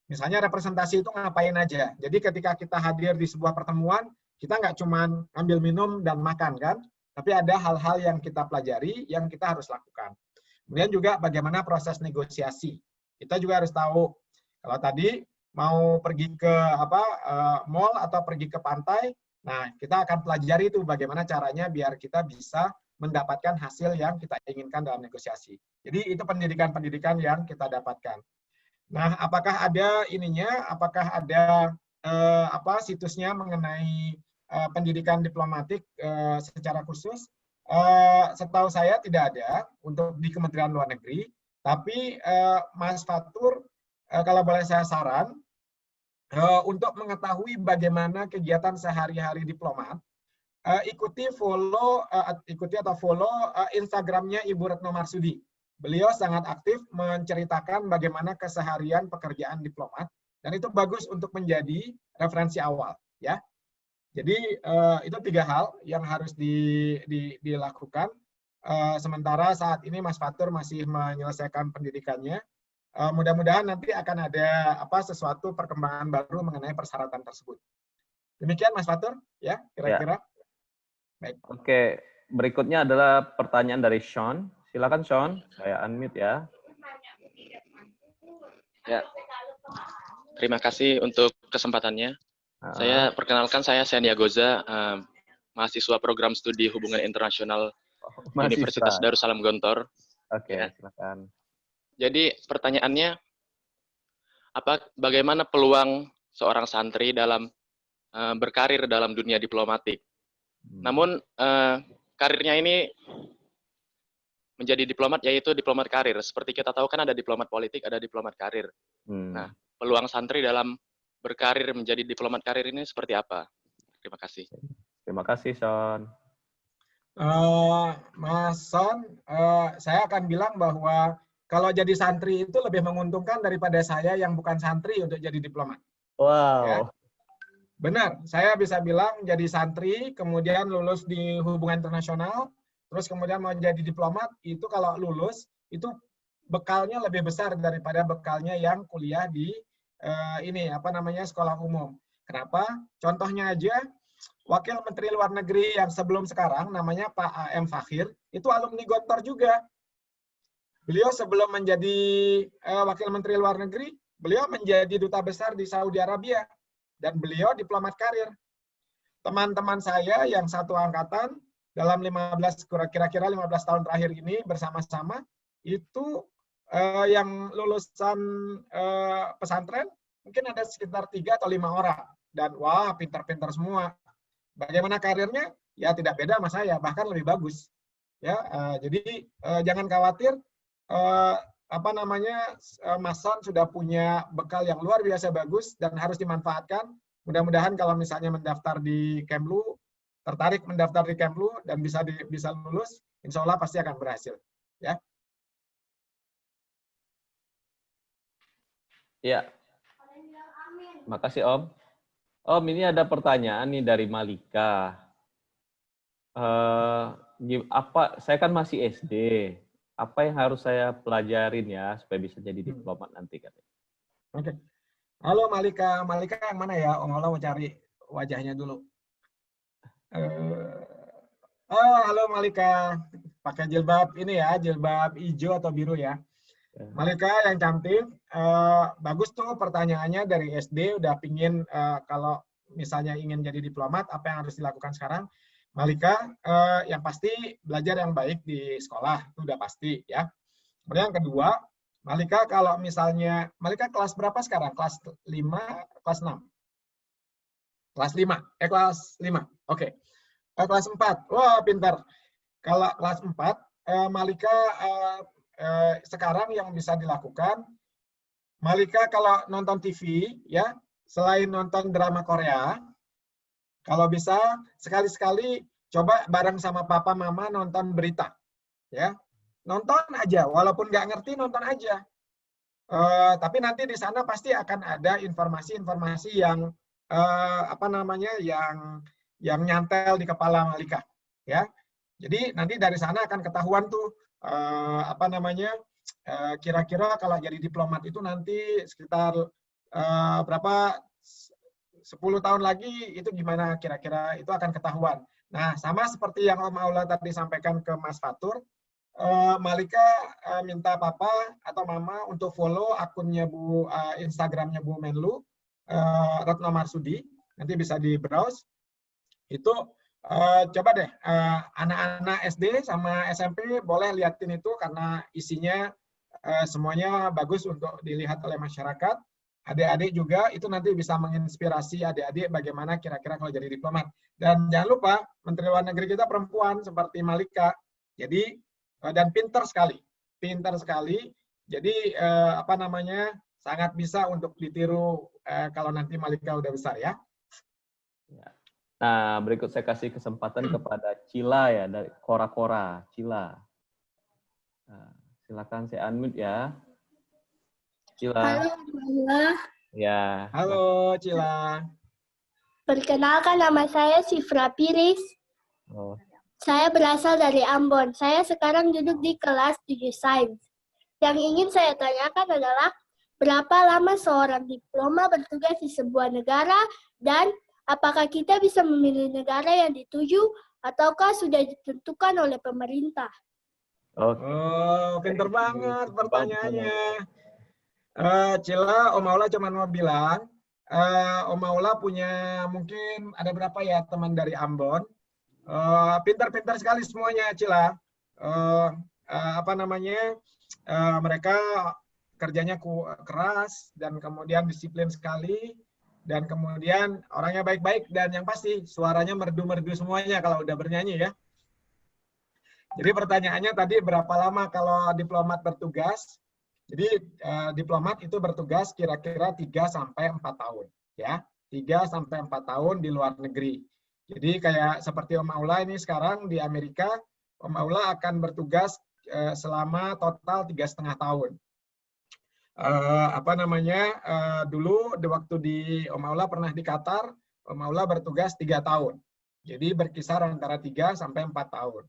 A: Misalnya representasi itu ngapain aja. Jadi ketika kita hadir di sebuah pertemuan, kita nggak cuma ambil minum dan makan kan, tapi ada hal-hal yang kita pelajari yang kita harus lakukan. Kemudian juga bagaimana proses negosiasi. Kita juga harus tahu kalau tadi mau pergi ke mall atau pergi ke pantai, nah kita akan pelajari itu bagaimana caranya biar kita bisa mendapatkan hasil yang kita inginkan dalam negosiasi. Jadi itu pendidikan-pendidikan yang kita dapatkan. Nah, apakah ada ininya? Apakah ada situsnya mengenai pendidikan diplomatik secara khusus? Setahu saya tidak ada untuk di Kementerian Luar Negeri, tapi Mas Fatur, kalau boleh saya saran, untuk mengetahui bagaimana kegiatan sehari-hari diplomat, ikuti atau follow Instagramnya Ibu Retno Marsudi. Beliau sangat aktif menceritakan bagaimana keseharian pekerjaan diplomat, dan itu bagus untuk menjadi referensi awal, ya. Jadi itu 3 hal yang harus dilakukan. Sementara saat ini Mas Fatur masih menyelesaikan pendidikannya. Mudah-mudahan nanti akan ada sesuatu perkembangan baru mengenai persyaratan tersebut. Demikian Mas Fatur, ya kira-kira. Baik.
B: Oke, berikutnya adalah pertanyaan dari Sean. Silakan Sean, saya unmute ya.
D: Ya, terima kasih untuk kesempatannya. Saya perkenalkan, saya Senia Goza, mahasiswa program studi hubungan internasional Universitas Darussalam Gontor.
B: Oke,
D: ya.
B: Silakan.
D: Jadi pertanyaannya, bagaimana peluang seorang santri dalam berkarir dalam dunia diplomatik? Namun karirnya ini menjadi diplomat, yaitu diplomat karir. Seperti kita tahu kan ada diplomat politik, ada diplomat karir. Nah, peluang santri dalam berkarir menjadi diplomat karir ini seperti apa? Terima kasih.
B: Terima kasih, Sean.
A: Mas Son, saya akan bilang bahwa kalau jadi santri itu lebih menguntungkan daripada saya yang bukan santri untuk jadi diplomat.
B: Wow.
A: Ya. Benar, saya bisa bilang jadi santri, kemudian lulus di hubungan internasional, terus kemudian mau jadi diplomat, itu kalau lulus, itu bekalnya lebih besar daripada bekalnya yang kuliah di sekolah umum. Kenapa? Contohnya aja, Wakil Menteri Luar Negeri yang sebelum sekarang, namanya Pak A.M. Fakhir, itu alumni Gontor juga. Beliau sebelum menjadi Wakil Menteri Luar Negeri, beliau menjadi duta besar di Saudi Arabia. Dan beliau diplomat karir. Teman-teman saya yang satu angkatan, dalam kira-kira 15 tahun terakhir ini bersama-sama, itu yang lulusan pesantren, mungkin ada sekitar 3 atau 5 orang. Dan wah, pintar-pintar semua. Bagaimana karirnya? Ya tidak beda sama saya, bahkan lebih bagus. Ya, jadi jangan khawatir. Mas Son sudah punya bekal yang luar biasa bagus dan harus dimanfaatkan. Mudah-mudahan kalau misalnya mendaftar di Kemlu, tertarik mendaftar di Kemlu dan bisa lulus, insya Allah pasti akan berhasil. Ya.
B: Ya. Makasih Om. Om, ini ada pertanyaan nih dari Malika. Saya kan masih SD. Apa yang harus saya pelajarin ya supaya bisa jadi diplomat nanti katanya?
A: Oke. Halo Malika. Malika yang mana ya? Om Allah mau cari wajahnya dulu. Halo Malika. Pakai jilbab ini ya, jilbab hijau atau biru ya. Malika yang cantik, bagus tuh pertanyaannya dari SD, udah pingin kalau misalnya ingin jadi diplomat, apa yang harus dilakukan sekarang? Malika, yang pasti belajar yang baik di sekolah, itu udah pasti ya. Kemudian yang kedua, Malika kalau misalnya, Malika kelas berapa sekarang? Kelas 5, kelas 6? Kelas 5, kelas 5, oke. Kelas 4, wah pintar. Kalau kelas 4, Malika sekarang yang bisa dilakukan, Malika kalau nonton TV ya, selain nonton drama Korea, kalau bisa sekali-sekali coba bareng sama papa mama nonton berita, ya, nonton aja, walaupun nggak ngerti nonton aja. Tapi nanti di sana pasti akan ada informasi-informasi yang yang nyantel di kepala Malika, ya. Jadi nanti dari sana akan ketahuan tuh. Kira-kira kalau jadi diplomat itu nanti sekitar 10 tahun lagi itu gimana kira-kira, itu akan ketahuan. Nah, sama seperti yang Om Aula tadi sampaikan ke Mas Fatur, Malika minta papa atau mama untuk follow akunnya Instagramnya Bu Menlu, Retno Marsudi, nanti bisa di browse. Itu coba deh, anak-anak SD sama SMP boleh liatin itu karena isinya semuanya bagus untuk dilihat oleh masyarakat. adik-adik juga itu nanti bisa menginspirasi adik-adik bagaimana kira-kira kalau jadi diplomat. Dan jangan lupa Menteri Luar Negeri kita perempuan seperti Malika. Jadi dan pintar sekali. Jadi apa namanya? Sangat bisa untuk ditiru kalau nanti Malika udah besar ya.
B: Nah, berikut saya kasih kesempatan kepada Cila ya, dari Kora-Kora, Cila. Nah, silakan saya unmute ya. Cila.
E: Halo, Mama.
B: Ya.
A: Halo, Cila.
E: Perkenalkan, nama saya Sifra Piris.
B: Oh.
E: Saya berasal dari Ambon. Saya sekarang duduk di kelas 7 Sains. Yang ingin saya tanyakan adalah, berapa lama seorang diploma bertugas di sebuah negara, dan apakah kita bisa memilih negara yang dituju, ataukah sudah ditentukan oleh pemerintah?
A: Oh, pinter banget pertanyaannya. Cila, Om Aula cuma mau bilang, Om Aula punya mungkin ada berapa ya teman dari Ambon. Pintar-pintar sekali semuanya, Cila. Apa namanya? Mereka kerjanya keras dan kemudian disiplin sekali, dan kemudian orangnya baik-baik, dan yang pasti suaranya merdu-merdu semuanya kalau udah bernyanyi ya. Jadi pertanyaannya tadi berapa lama kalau diplomat bertugas? Jadi diplomat itu bertugas kira-kira 3-4 tahun ya. 3-4 tahun di luar negeri. Jadi kayak seperti Om Aula ini sekarang di Amerika, Om Aula akan bertugas selama total 3,5 tahun. Apa namanya? Dulu waktu di Om Aula pernah di Qatar, Om Aula bertugas 3 tahun. Jadi berkisar antara 3-4 tahun.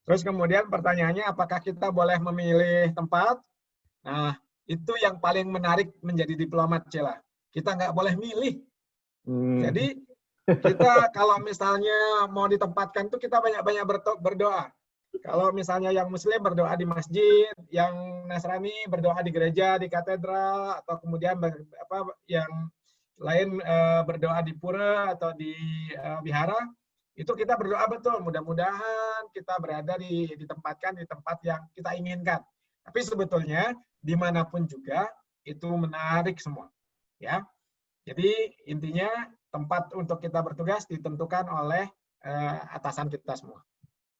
A: Terus kemudian pertanyaannya, apakah kita boleh memilih tempat? Nah, itu yang paling menarik menjadi diplomat, Cila. Kita nggak boleh milih. Jadi kita kalau misalnya mau ditempatkan tuh kita banyak-banyak berdoa. Kalau misalnya yang Muslim berdoa di masjid, yang Nasrani berdoa di gereja, di katedral, atau kemudian yang lain berdoa di pura atau di wihara, itu kita berdoa betul. Mudah-mudahan kita berada ditempatkan di tempat yang kita inginkan. Tapi sebetulnya dimanapun juga itu menarik semua, ya. Jadi intinya tempat untuk kita bertugas ditentukan oleh atasan kita semua.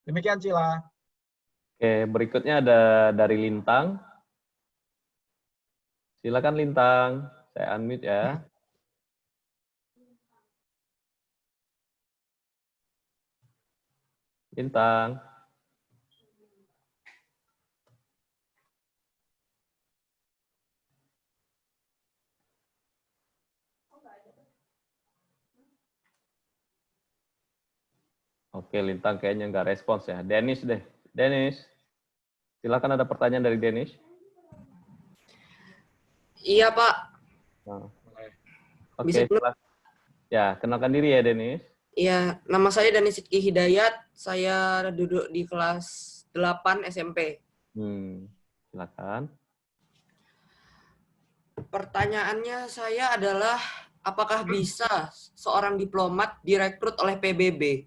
A: Demikian, Cila.
B: Oke, berikutnya ada dari Lintang. Silakan Lintang, saya unmute ya. Lintang. Oke, Lintang kayaknya nggak respons ya. Denis deh. Denis, silakan, ada pertanyaan dari Denis.
F: Iya, Pak.
B: Nah. Oke, silakan. Ya, kenalkan diri ya, Denis.
F: Iya, nama saya Danis Sidki Hidayat. Saya duduk di kelas 8 SMP.
B: Silakan.
F: Pertanyaannya saya adalah, apakah bisa seorang diplomat direkrut oleh PBB?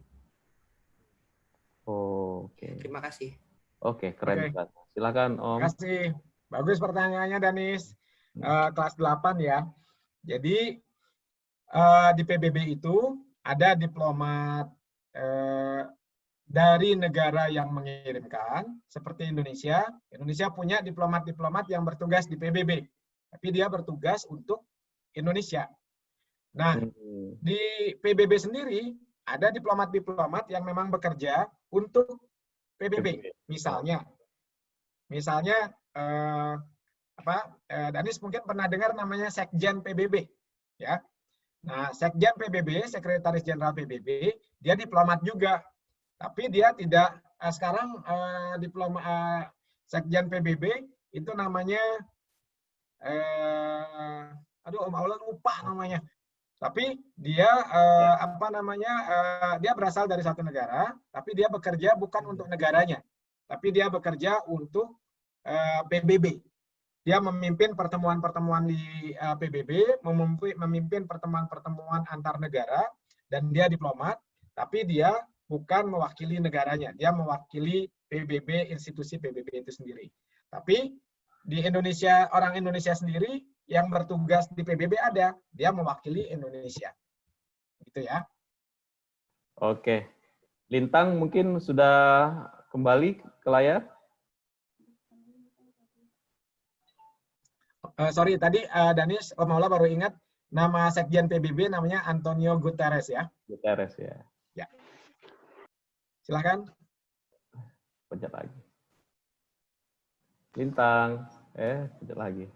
B: Oke.
F: Terima kasih.
B: Oke, keren. Oke. Silakan, Om.
A: Terima kasih. Bagus pertanyaannya, Danis. Kelas 8 ya. Jadi di PBB itu ada diplomat dari negara yang mengirimkan, seperti Indonesia. Indonesia punya diplomat-diplomat yang bertugas di PBB, tapi dia bertugas untuk Indonesia. Nah, di PBB sendiri ada diplomat-diplomat yang memang bekerja untuk PBB. Misalnya Danis mungkin pernah dengar namanya Sekjen PBB, ya. Nah, Sekjen PBB, Sekretaris Jenderal PBB, dia diplomat juga, tapi dia tidak sekarang Sekjen PBB itu namanya, Om Aula lupa namanya. Tapi dia dia berasal dari satu negara, tapi dia bekerja bukan untuk negaranya, tapi dia bekerja untuk PBB. Dia memimpin pertemuan-pertemuan di PBB, memimpin pertemuan-pertemuan antar negara, dan dia diplomat, tapi dia bukan mewakili negaranya, dia mewakili PBB, institusi PBB itu sendiri. Tapi di Indonesia, orang Indonesia sendiri yang bertugas di PBB ada, dia mewakili Indonesia. Gitu ya.
B: Oke. Lintang mungkin sudah kembali ke layar?
A: Sorry, tadi Danis, Om Maula baru ingat, nama Sekjen PBB namanya Antonio Guterres ya.
B: Guterres ya.
A: Ya. Silakan.
B: Pencet lagi. Lintang. Pencet lagi.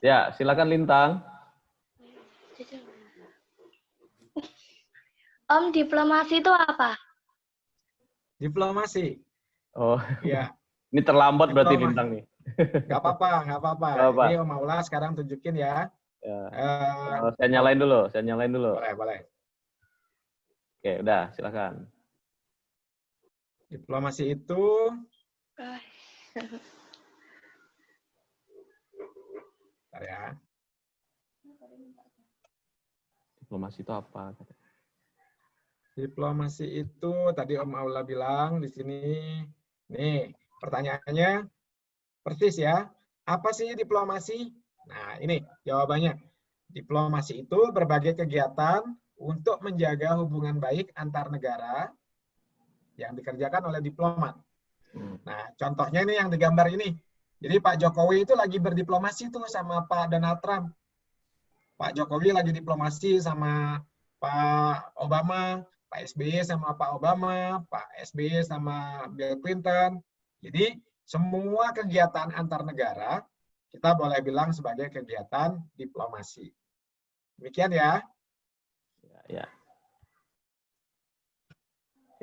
B: Ya, silakan Lintang.
E: Om, diplomasi itu apa?
A: Diplomasi.
B: Oh,
A: Ya.
B: ini terlambat berarti
A: Diplomasi.
B: Lintang nih.
A: Nggak apa-apa, nggak apa-apa.
B: Nggak apa.
A: Ini Om Maula sekarang tunjukin ya.
B: Ya. Saya nyalain dulu,
A: Boleh, boleh.
B: Oke, udah, silakan.
A: Diplomasi itu bentar ya.
B: Diplomasi itu apa?
A: Diplomasi itu tadi Om Aula bilang di sini. Nih, pertanyaannya persis ya. Apa sih diplomasi? Nah, ini jawabannya. Diplomasi itu berbagai kegiatan untuk menjaga hubungan baik antar negara yang dikerjakan oleh diplomat. Nah, contohnya ini yang digambar ini. Jadi Pak Jokowi itu lagi berdiplomasi tuh sama Pak Donald Trump. Pak Jokowi lagi diplomasi sama Pak Obama, Pak SBY sama Pak Obama, Pak SBY sama Bill Clinton. Jadi semua kegiatan antar negara kita boleh bilang sebagai kegiatan diplomasi. Demikian ya.
B: Ya.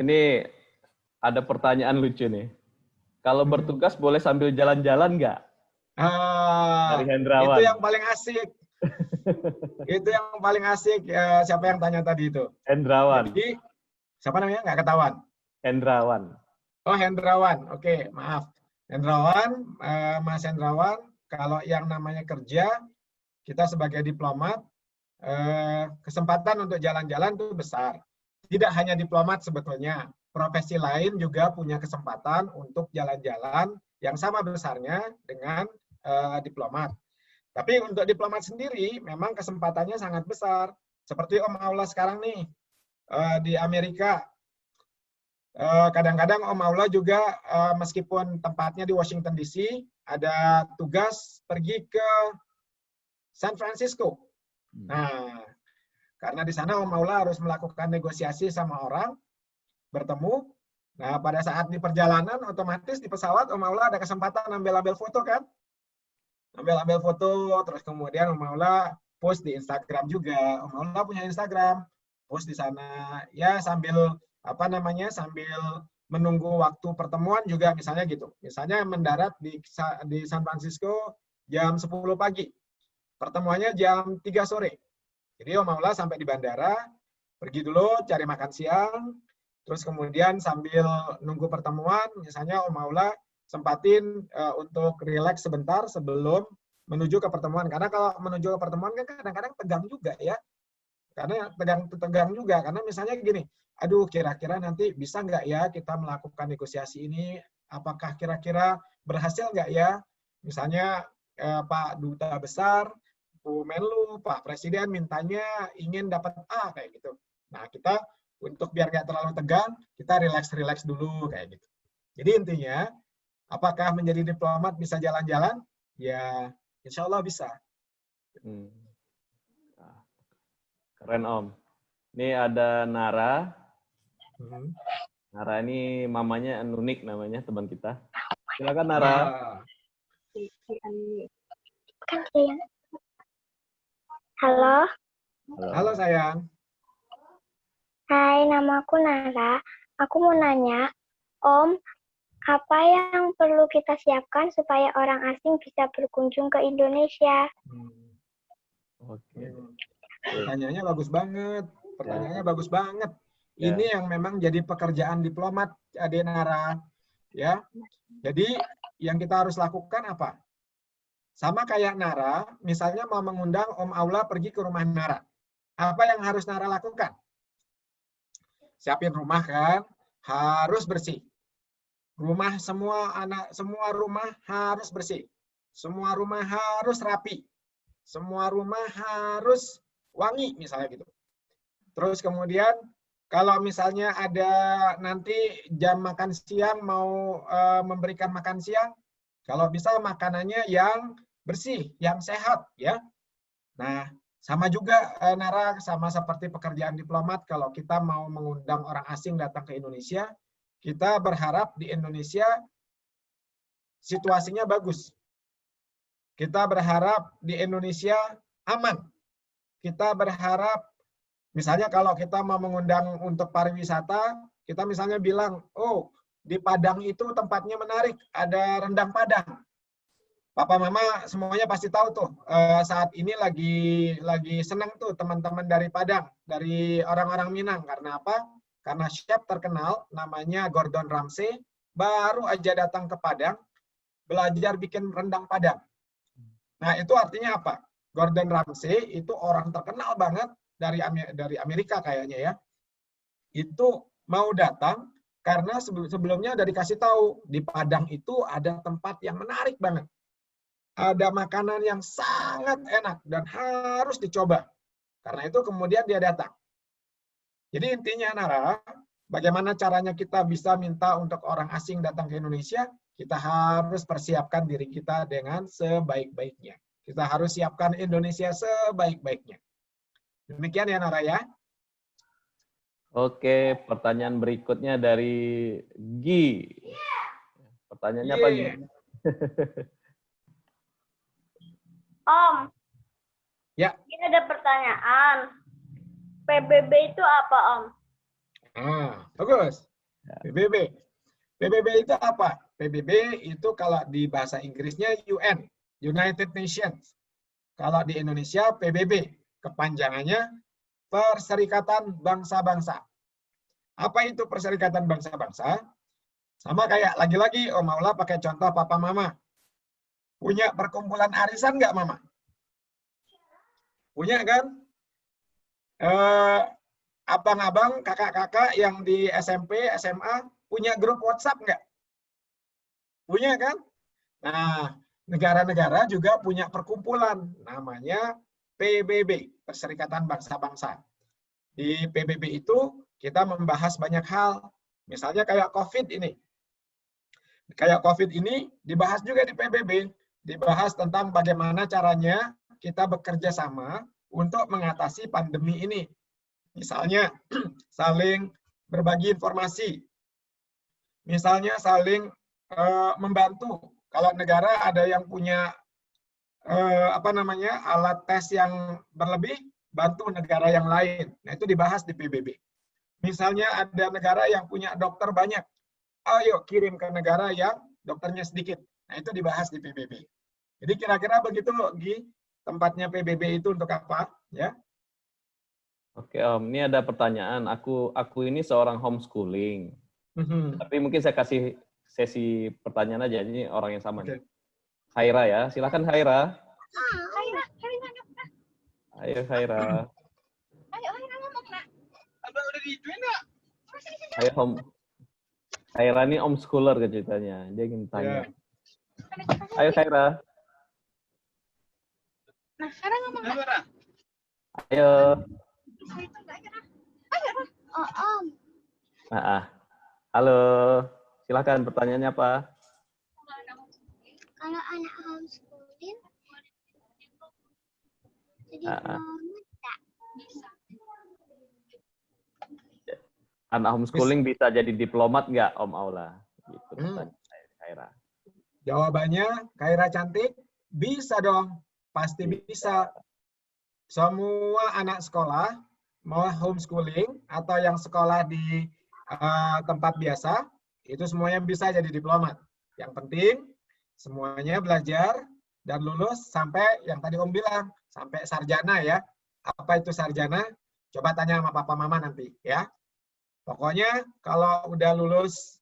B: Ini ada pertanyaan lucu nih. Kalau bertugas boleh sambil jalan-jalan nggak? Dari Hendrawan.
A: Itu yang paling asik. Itu yang paling asik. Siapa yang tanya tadi itu?
B: Hendrawan.
A: Jadi, siapa namanya? Nggak ketahuan.
B: Hendrawan.
A: Oh, Hendrawan. Oke, maaf. Hendrawan, Mas Hendrawan, kalau yang namanya kerja, kita sebagai diplomat, kesempatan untuk jalan-jalan itu besar. Tidak hanya diplomat sebetulnya, profesi lain juga punya kesempatan untuk jalan-jalan yang sama besarnya dengan diplomat. Tapi untuk diplomat sendiri, memang kesempatannya sangat besar. Seperti Om Aula sekarang nih, di Amerika. Kadang-kadang Om Aula juga, meskipun tempatnya di Washington DC, ada tugas pergi ke San Francisco. Nah, karena di sana Om Maula harus melakukan negosiasi sama orang, bertemu. Nah, pada saat di perjalanan, otomatis di pesawat Om Maula ada kesempatan ambil-ambil foto kan? Ambil-ambil foto, terus kemudian Om Maula post di Instagram juga. Om Maula punya Instagram, post di sana. Ya, sambil sambil menunggu waktu pertemuan juga misalnya gitu. Misalnya mendarat di San Francisco jam 10 pagi. Pertemuannya jam 3 sore. Jadi Om Maula sampai di bandara, pergi dulu cari makan siang, terus kemudian sambil nunggu pertemuan, misalnya Om Maula sempatin untuk rileks sebentar sebelum menuju ke pertemuan. Karena kalau menuju ke pertemuan kan kadang-kadang tegang juga ya. Karena tegang juga, karena misalnya gini, aduh kira-kira nanti bisa nggak ya kita melakukan negosiasi ini, apakah kira-kira berhasil nggak ya? Misalnya Pak Duta Besar, Bu Menlu, Pak Presiden mintanya ingin dapat A kayak gitu. Nah, kita untuk biar nggak terlalu tegang, kita relax dulu kayak gitu. Jadi intinya, apakah menjadi diplomat bisa jalan-jalan? Ya, insya Allah bisa.
B: Keren Om. Ini ada Nara. Nara ini mamanya Nunik namanya, teman kita. Silakan Nara.
E: Halo.
A: Halo sayang.
E: Hai, namaku Nara. Aku mau nanya, Om, apa yang perlu kita siapkan supaya orang asing bisa berkunjung ke Indonesia?
B: Oke.
A: Pertanyaannya bagus banget. Bagus banget. Ini yang memang jadi pekerjaan diplomat, Adik Nara. Ya. Jadi yang kita harus lakukan apa? Sama kayak Nara, misalnya mau mengundang Om Aula pergi ke rumah Nara. Apa yang harus Nara lakukan? siapin rumah kan, harus bersih. Rumah semua rumah harus bersih. Semua rumah harus rapi. Semua rumah harus wangi misalnya gitu. Terus kemudian kalau misalnya ada nanti jam makan siang mau memberikan makan siang, kalau bisa makanannya yang bersih, yang sehat ya. Nah, sama juga Nara, sama seperti pekerjaan diplomat, kalau kita mau mengundang orang asing datang ke Indonesia, kita berharap di Indonesia situasinya bagus. Kita berharap di Indonesia aman. Kita berharap, misalnya kalau kita mau mengundang untuk pariwisata, kita misalnya bilang, oh di Padang itu tempatnya menarik, ada rendang Padang. Papa Mama semuanya pasti tahu tuh, saat ini lagi senang tuh teman-teman dari Padang, dari orang-orang Minang. Karena apa? Karena chef terkenal namanya Gordon Ramsay baru aja datang ke Padang belajar bikin rendang Padang. Nah, itu artinya apa? Gordon Ramsay itu orang terkenal banget dari Amerika kayaknya ya. Itu mau datang karena sebelumnya udah dikasih tahu di Padang itu ada tempat yang menarik banget. Ada makanan yang sangat enak dan harus dicoba. Karena itu kemudian dia datang. Jadi intinya Nara, bagaimana caranya kita bisa minta untuk orang asing datang ke Indonesia? Kita harus persiapkan diri kita dengan sebaik-baiknya. Kita harus siapkan Indonesia sebaik-baiknya. Demikian ya Nara ya.
B: Oke, pertanyaan berikutnya dari Gi. Pertanyaannya apa Gi?
G: Om.
A: Ya.
G: Ini ada pertanyaan. PBB itu apa, Om?
A: Bagus. PBB. PBB itu apa? PBB itu kalau di bahasa Inggrisnya UN, United Nations. Kalau di Indonesia PBB, kepanjangannya Perserikatan Bangsa-Bangsa. Apa itu Perserikatan Bangsa-Bangsa? Sama kayak lagi-lagi Om Maula pakai contoh Papa Mama. Punya perkumpulan arisan nggak Mama? Punya kan? Abang-abang, kakak-kakak yang di SMP, SMA, punya grup WhatsApp nggak? Punya kan? Nah, negara-negara juga punya perkumpulan, namanya PBB, Perserikatan Bangsa-Bangsa. Di PBB itu kita membahas banyak hal, misalnya kayak COVID ini. Kayak COVID ini dibahas juga di PBB, dibahas tentang bagaimana caranya kita bekerja sama untuk mengatasi pandemi ini. Misalnya saling berbagi informasi, misalnya saling membantu. Kalau negara ada yang punya alat tes yang berlebih, bantu negara yang lain. Nah, itu dibahas di PBB. Misalnya ada negara yang punya dokter banyak, ayo kirim ke negara yang dokternya sedikit. Nah, itu dibahas di PBB. Jadi kira-kira begitu loh, Gi, tempatnya PBB itu untuk apa? Ya.
B: Oke Om, ini ada pertanyaan. Aku ini seorang homeschooling. Tapi mungkin saya kasih sesi pertanyaan aja. Ini orang yang sama.
A: Okay.
B: Nih. Haira ya, silakan Haira. Ayo Haira. Ayo Haira ini homeschooler kan ceritanya. Dia ingin tanya. Yeah. Ayo Haira.
G: Nah, sekarang ngomong.
B: Ayo.
G: Oh, Om.
B: Halo. Silakan pertanyaannya apa?
G: Kalau anak homeschooling jadi diplomat.
B: Anak homeschooling bisa jadi diplomat nggak, Om Aula? Gitu, Kaira.
A: Jawabannya, Kaira cantik, bisa dong. Pasti bisa. Semua anak sekolah, mau homeschooling atau yang sekolah di tempat biasa, itu semuanya bisa jadi diplomat. Yang penting, semuanya belajar dan lulus sampai yang tadi Om bilang, sampai sarjana ya. Apa itu sarjana? Coba tanya sama Papa Mama nanti ya. Pokoknya kalau udah lulus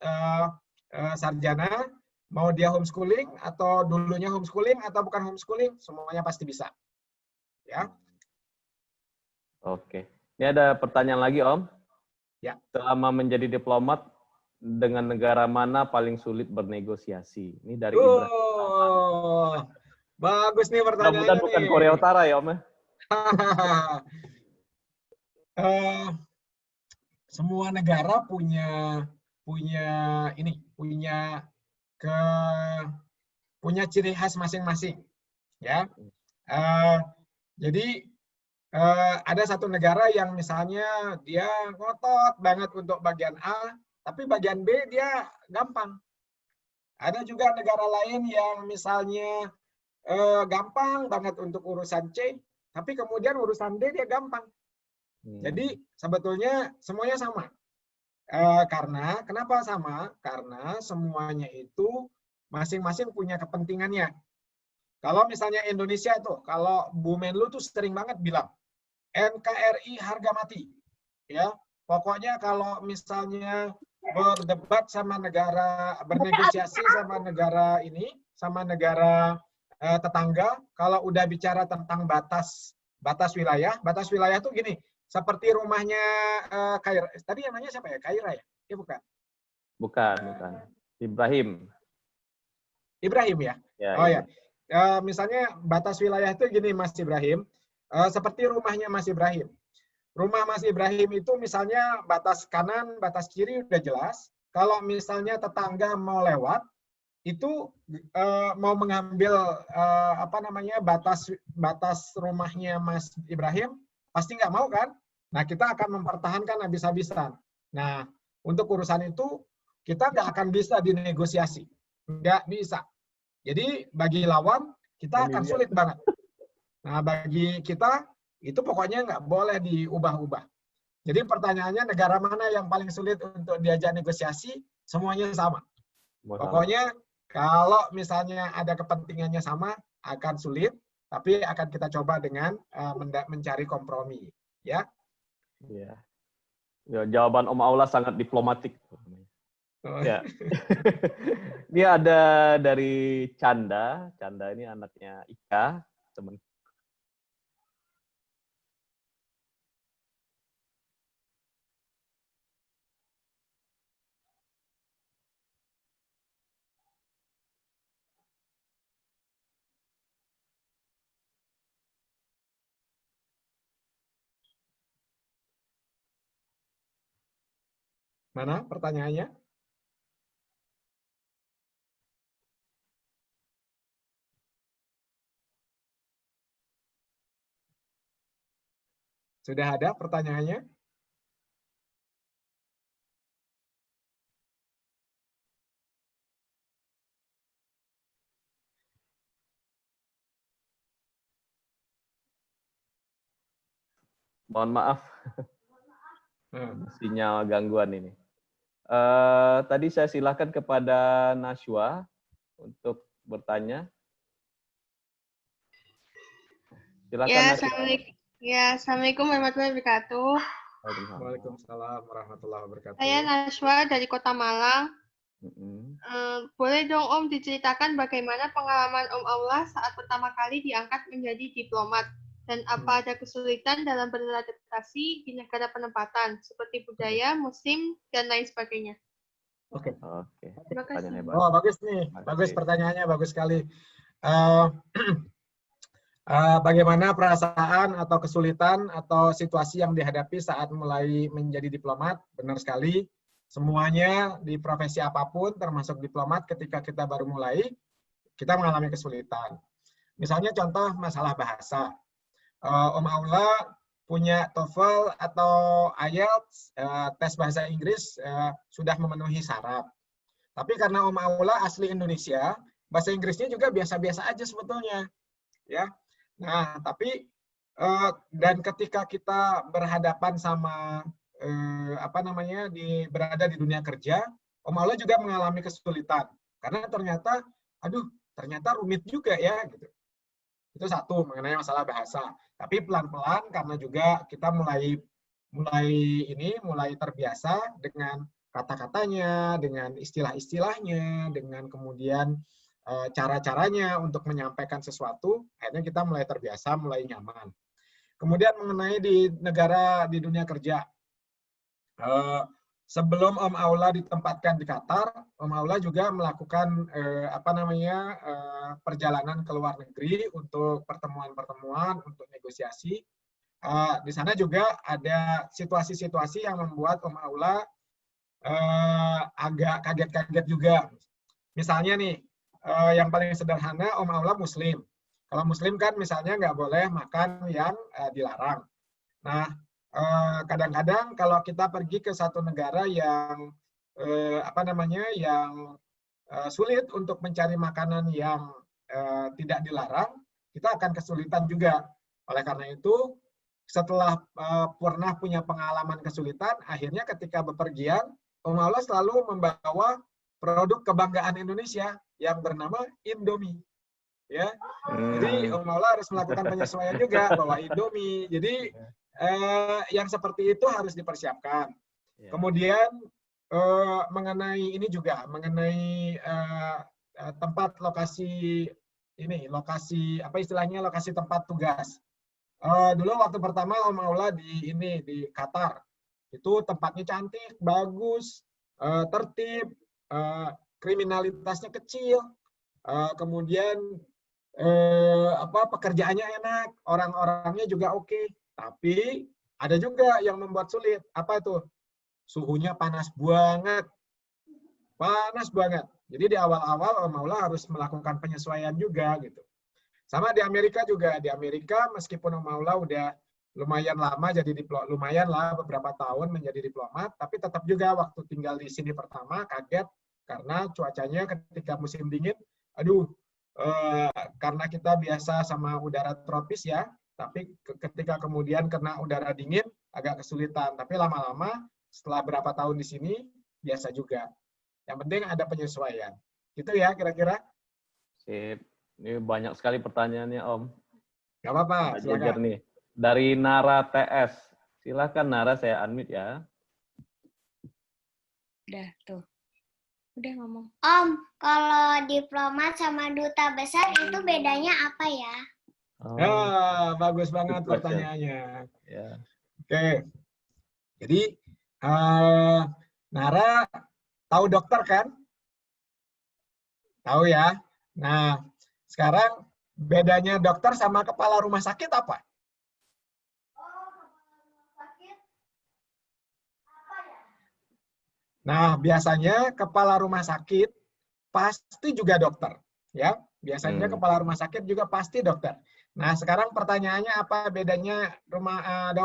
A: sarjana, mau dia homeschooling atau dulunya homeschooling atau bukan homeschooling, semuanya pasti bisa. Ya.
B: Oke. Ini ada pertanyaan lagi, Om. Selama menjadi diplomat, dengan negara mana paling sulit bernegosiasi? Ini dari
A: Oh, bagus nih pertanyaannya
B: mudah-mudahan bukan
A: nih.
B: Korea Utara ya, Om.
A: Semua negara punya ciri khas masing-masing, ya. Jadi ada satu negara yang misalnya dia ngotot banget untuk bagian A, tapi bagian B dia gampang. Ada juga negara lain yang misalnya gampang banget untuk urusan C, tapi kemudian urusan D dia gampang. Jadi sebetulnya semuanya sama. Karena kenapa sama? Karena semuanya itu masing-masing punya kepentingannya. Kalau misalnya Indonesia tuh, kalau Bu Menlu tuh sering banget bilang NKRI harga mati, ya. Pokoknya kalau misalnya berdebat sama negara, bernegosiasi sama negara ini, sama negara tetangga, kalau udah bicara tentang batas wilayah tuh gini, seperti rumahnya Kaira. Tadi yang nanya siapa ya? Kaira ya? Ya bukan?
B: Bukan. Ibrahim
A: ya?
B: Ya,
A: oh ya. Misalnya batas wilayah itu gini Mas Ibrahim, seperti rumahnya Mas Ibrahim. Rumah Mas Ibrahim itu misalnya batas kanan, batas kiri udah jelas. Kalau misalnya tetangga mau lewat, itu mau mengambil batas rumahnya Mas Ibrahim, pasti nggak mau kan? Nah, kita akan mempertahankan habis-habisan. Nah, untuk urusan itu kita nggak akan bisa dinegosiasi, nggak bisa. Jadi bagi lawan kita akan sulit banget. Nah, bagi kita itu pokoknya nggak boleh diubah-ubah. Jadi pertanyaannya negara mana yang paling sulit untuk diajak negosiasi? Semuanya sama. Pokoknya kalau misalnya ada kepentingannya sama akan sulit, tapi akan kita coba dengan mencari kompromi, ya.
B: Iya. Ya, jawaban Om Aula sangat diplomatik. Ya. Dia ada dari Canda. Canda ini anaknya Ika, teman.
A: Mana pertanyaannya? Sudah ada pertanyaannya?
B: Mohon maaf. Sinyal gangguan ini. Tadi saya silakan kepada Nashwa untuk bertanya. Silakan.
H: Ya, Assalamualaikum warahmatullahi wabarakatuh.
A: Waalaikumsalam warahmatullahi wabarakatuh.
H: Saya Nashwa dari Kota Malang. Boleh dong Om diceritakan bagaimana pengalaman Om Aula saat pertama kali diangkat menjadi diplomat dan apa ada kesulitan dalam beradaptasi di negara penempatan seperti budaya, musim dan lain sebagainya.
A: Oke.
H: Terima kasih.
A: Oh, bagus nih. Bagus pertanyaannya, bagus sekali. Bagaimana perasaan atau kesulitan atau situasi yang dihadapi saat mulai menjadi diplomat? Benar sekali. Semuanya di profesi apapun, termasuk diplomat, ketika kita baru mulai, kita mengalami kesulitan. Misalnya contoh masalah bahasa. Om Aula punya TOEFL atau IELTS, tes bahasa Inggris sudah memenuhi syarat. Tapi karena Om Aula asli Indonesia, bahasa Inggrisnya juga biasa-biasa aja sebetulnya. Ya. Nah, tapi dan ketika kita berhadapan sama berada di dunia kerja, Om Aula juga mengalami kesulitan karena ternyata rumit juga ya gitu. Itu satu mengenai masalah bahasa. Tapi pelan-pelan karena juga kita mulai terbiasa dengan kata-katanya, dengan istilah-istilahnya, dengan kemudian cara-caranya untuk menyampaikan sesuatu, akhirnya kita mulai terbiasa, mulai nyaman. Kemudian mengenai di dunia kerja, Sebelum Om Aula ditempatkan di Qatar, Om Aula juga melakukan perjalanan ke luar negeri untuk pertemuan-pertemuan, untuk negosiasi. Di sana juga ada situasi-situasi yang membuat Om Aula agak kaget-kaget juga. Misalnya nih, yang paling sederhana, Om Aula Muslim. Kalau Muslim kan misalnya nggak boleh makan yang dilarang. Nah, kadang-kadang kalau kita pergi ke satu negara yang sulit untuk mencari makanan yang tidak dilarang, kita akan kesulitan juga. Oleh karena itu, setelah pernah punya pengalaman kesulitan, akhirnya ketika bepergian, Om Aula selalu membawa produk kebanggaan Indonesia yang bernama Indomie. Ya, jadi Om Aula harus melakukan penyesuaian juga bawa Indomie. Jadi yang seperti itu harus dipersiapkan. Kemudian mengenai ini juga, mengenai tempat lokasi tempat tugas. Dulu waktu pertama Om Aula di Qatar, itu tempatnya cantik, bagus, tertib, kriminalitasnya kecil, kemudian pekerjaannya enak, orang-orangnya juga oke. Tapi ada juga yang membuat sulit. Apa itu? Suhunya panas banget. Panas banget. Jadi di awal-awal Om Aula harus melakukan penyesuaian juga gitu. Sama di Amerika juga. Di Amerika meskipun Om Aula udah lumayan lama jadi lumayan lah beberapa tahun menjadi diplomat, tapi tetap juga waktu tinggal di sini pertama kaget karena cuacanya ketika musim dingin, karena kita biasa sama udara tropis ya, tapi ketika kemudian kena udara dingin agak kesulitan. Tapi lama-lama setelah berapa tahun di sini biasa juga. Yang penting ada penyesuaian. Gitu ya kira-kira.
B: Sip. Ini banyak sekali pertanyaannya Om.
A: Gak apa-apa, silakan.
B: Nih. Dari Nara TS. Silakan Nara, saya unmute ya.
I: Udah tuh. Udah ngomong.
J: Om, kalau diplomat sama duta besar itu bedanya apa ya?
A: Bagus banget pertanyaannya.
B: Yeah.
A: Oke. Jadi Nara tahu dokter kan? Tahu ya. Nah, sekarang bedanya dokter sama kepala rumah sakit apa? Nah, biasanya kepala rumah sakit pasti juga dokter, ya. Biasanya kepala rumah sakit juga pasti dokter. Nah, sekarang pertanyaannya apa bedanya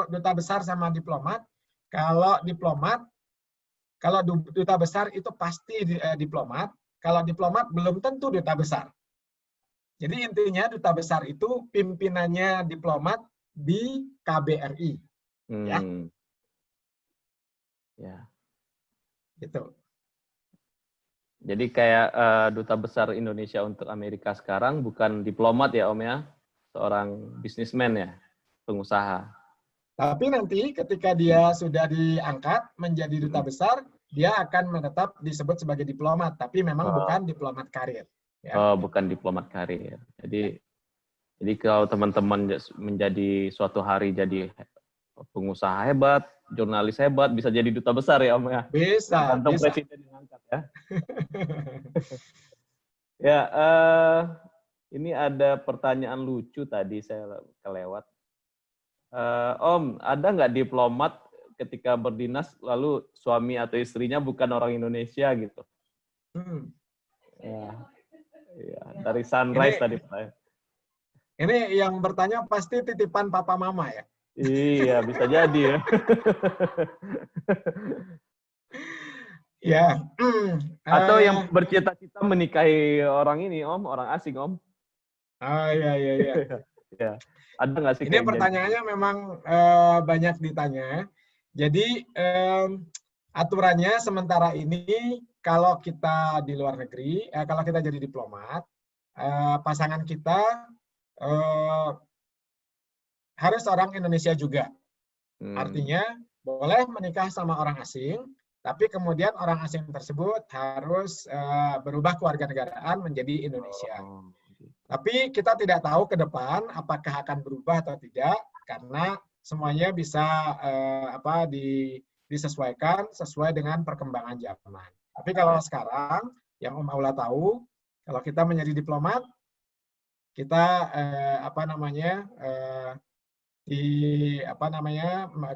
A: duta besar sama diplomat? Kalau duta besar itu pasti diplomat, kalau diplomat belum tentu duta besar. Jadi intinya duta besar itu pimpinannya diplomat di KBRI. Ya.
B: Ya.
A: Gitu.
B: Jadi kayak duta besar Indonesia untuk Amerika sekarang bukan diplomat ya Om ya, seorang bisnismen ya, pengusaha.
A: Tapi nanti ketika dia sudah diangkat menjadi duta besar, dia akan menetap disebut sebagai diplomat, tapi memang bukan diplomat karir. Ya.
B: Bukan diplomat karir. Jadi kalau teman-teman menjadi suatu hari jadi pengusaha hebat, jurnalis hebat, bisa jadi duta besar ya Om ya?
A: Bisa.
B: Gantung presiden yang angkat ya. Ya, ini ada pertanyaan lucu tadi saya kelewat. Om, ada nggak diplomat ketika berdinas lalu suami atau istrinya bukan orang Indonesia gitu? Ya, dari Sunrise tadi pertanyaan.
A: Ini yang bertanya pasti titipan papa mama ya?
B: Iya, bisa jadi ya.
A: Ya.
B: Atau yang bercita-cita menikahi orang ini, Om, orang asing, Om.
A: Iya.
B: Ya. Ada nggak sih?
A: Ini pertanyaannya memang banyak ditanya. Jadi aturannya sementara ini kalau kita di luar negeri, kalau kita jadi diplomat, pasangan kita harus orang Indonesia juga. Artinya boleh menikah sama orang asing, tapi kemudian orang asing tersebut harus berubah kewarganegaraan menjadi Indonesia. Tapi kita tidak tahu ke depan apakah akan berubah atau tidak, karena semuanya bisa disesuaikan sesuai dengan perkembangan zaman. Tapi kalau sekarang yang Om Aula tahu, kalau kita menjadi diplomat, kita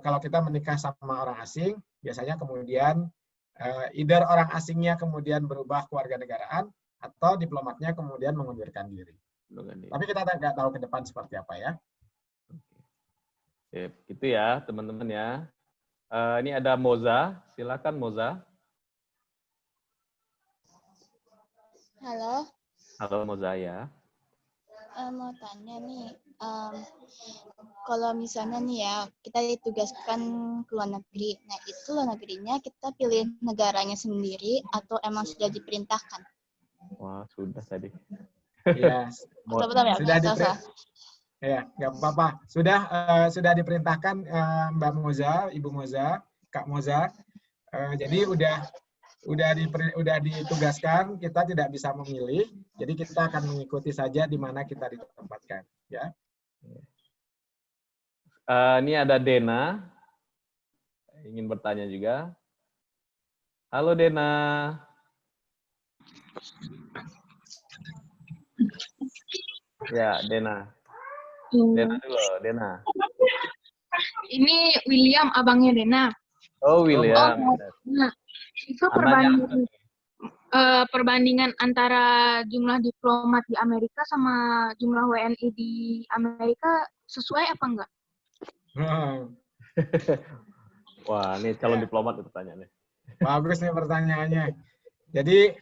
A: kalau kita menikah sama orang asing, biasanya kemudian either orang asingnya kemudian berubah kewarganegaraan atau diplomatnya kemudian mengundurkan diri. Tapi kita nggak tahu ke depan seperti apa ya.
B: Oke, itu ya teman-teman ya. Ini ada Moza, silakan Moza.
K: Halo.
B: Halo Moza ya.
K: Mau tanya nih, kalau misalnya nih ya kita ditugaskan ke luar negeri, nah itu luar negerinya kita pilih negaranya sendiri atau emang sudah diperintahkan?
B: Wah sudah tadi.
A: Iya.
K: Sudah
A: diperintahkan. Ya, nggak apa-apa. Sudah diperintahkan Mbak Moza, Ibu Moza, Kak Moza. Jadi udah ditugaskan, kita tidak bisa memilih. Jadi kita akan mengikuti saja di mana kita ditempatkan, ya.
B: Ini ada Dena, ingin bertanya juga. Halo Dena. Ya, Dena. Dena dulu, Dena.
L: Ini William, abangnya Dena.
B: Oh, William.
L: Nah, itu perbandingan antara jumlah diplomat di Amerika sama jumlah WNI di Amerika sesuai apa enggak?
B: Wah, ini calon diplomat itu pertanyaannya.
A: Bagus nih pertanyaannya. Jadi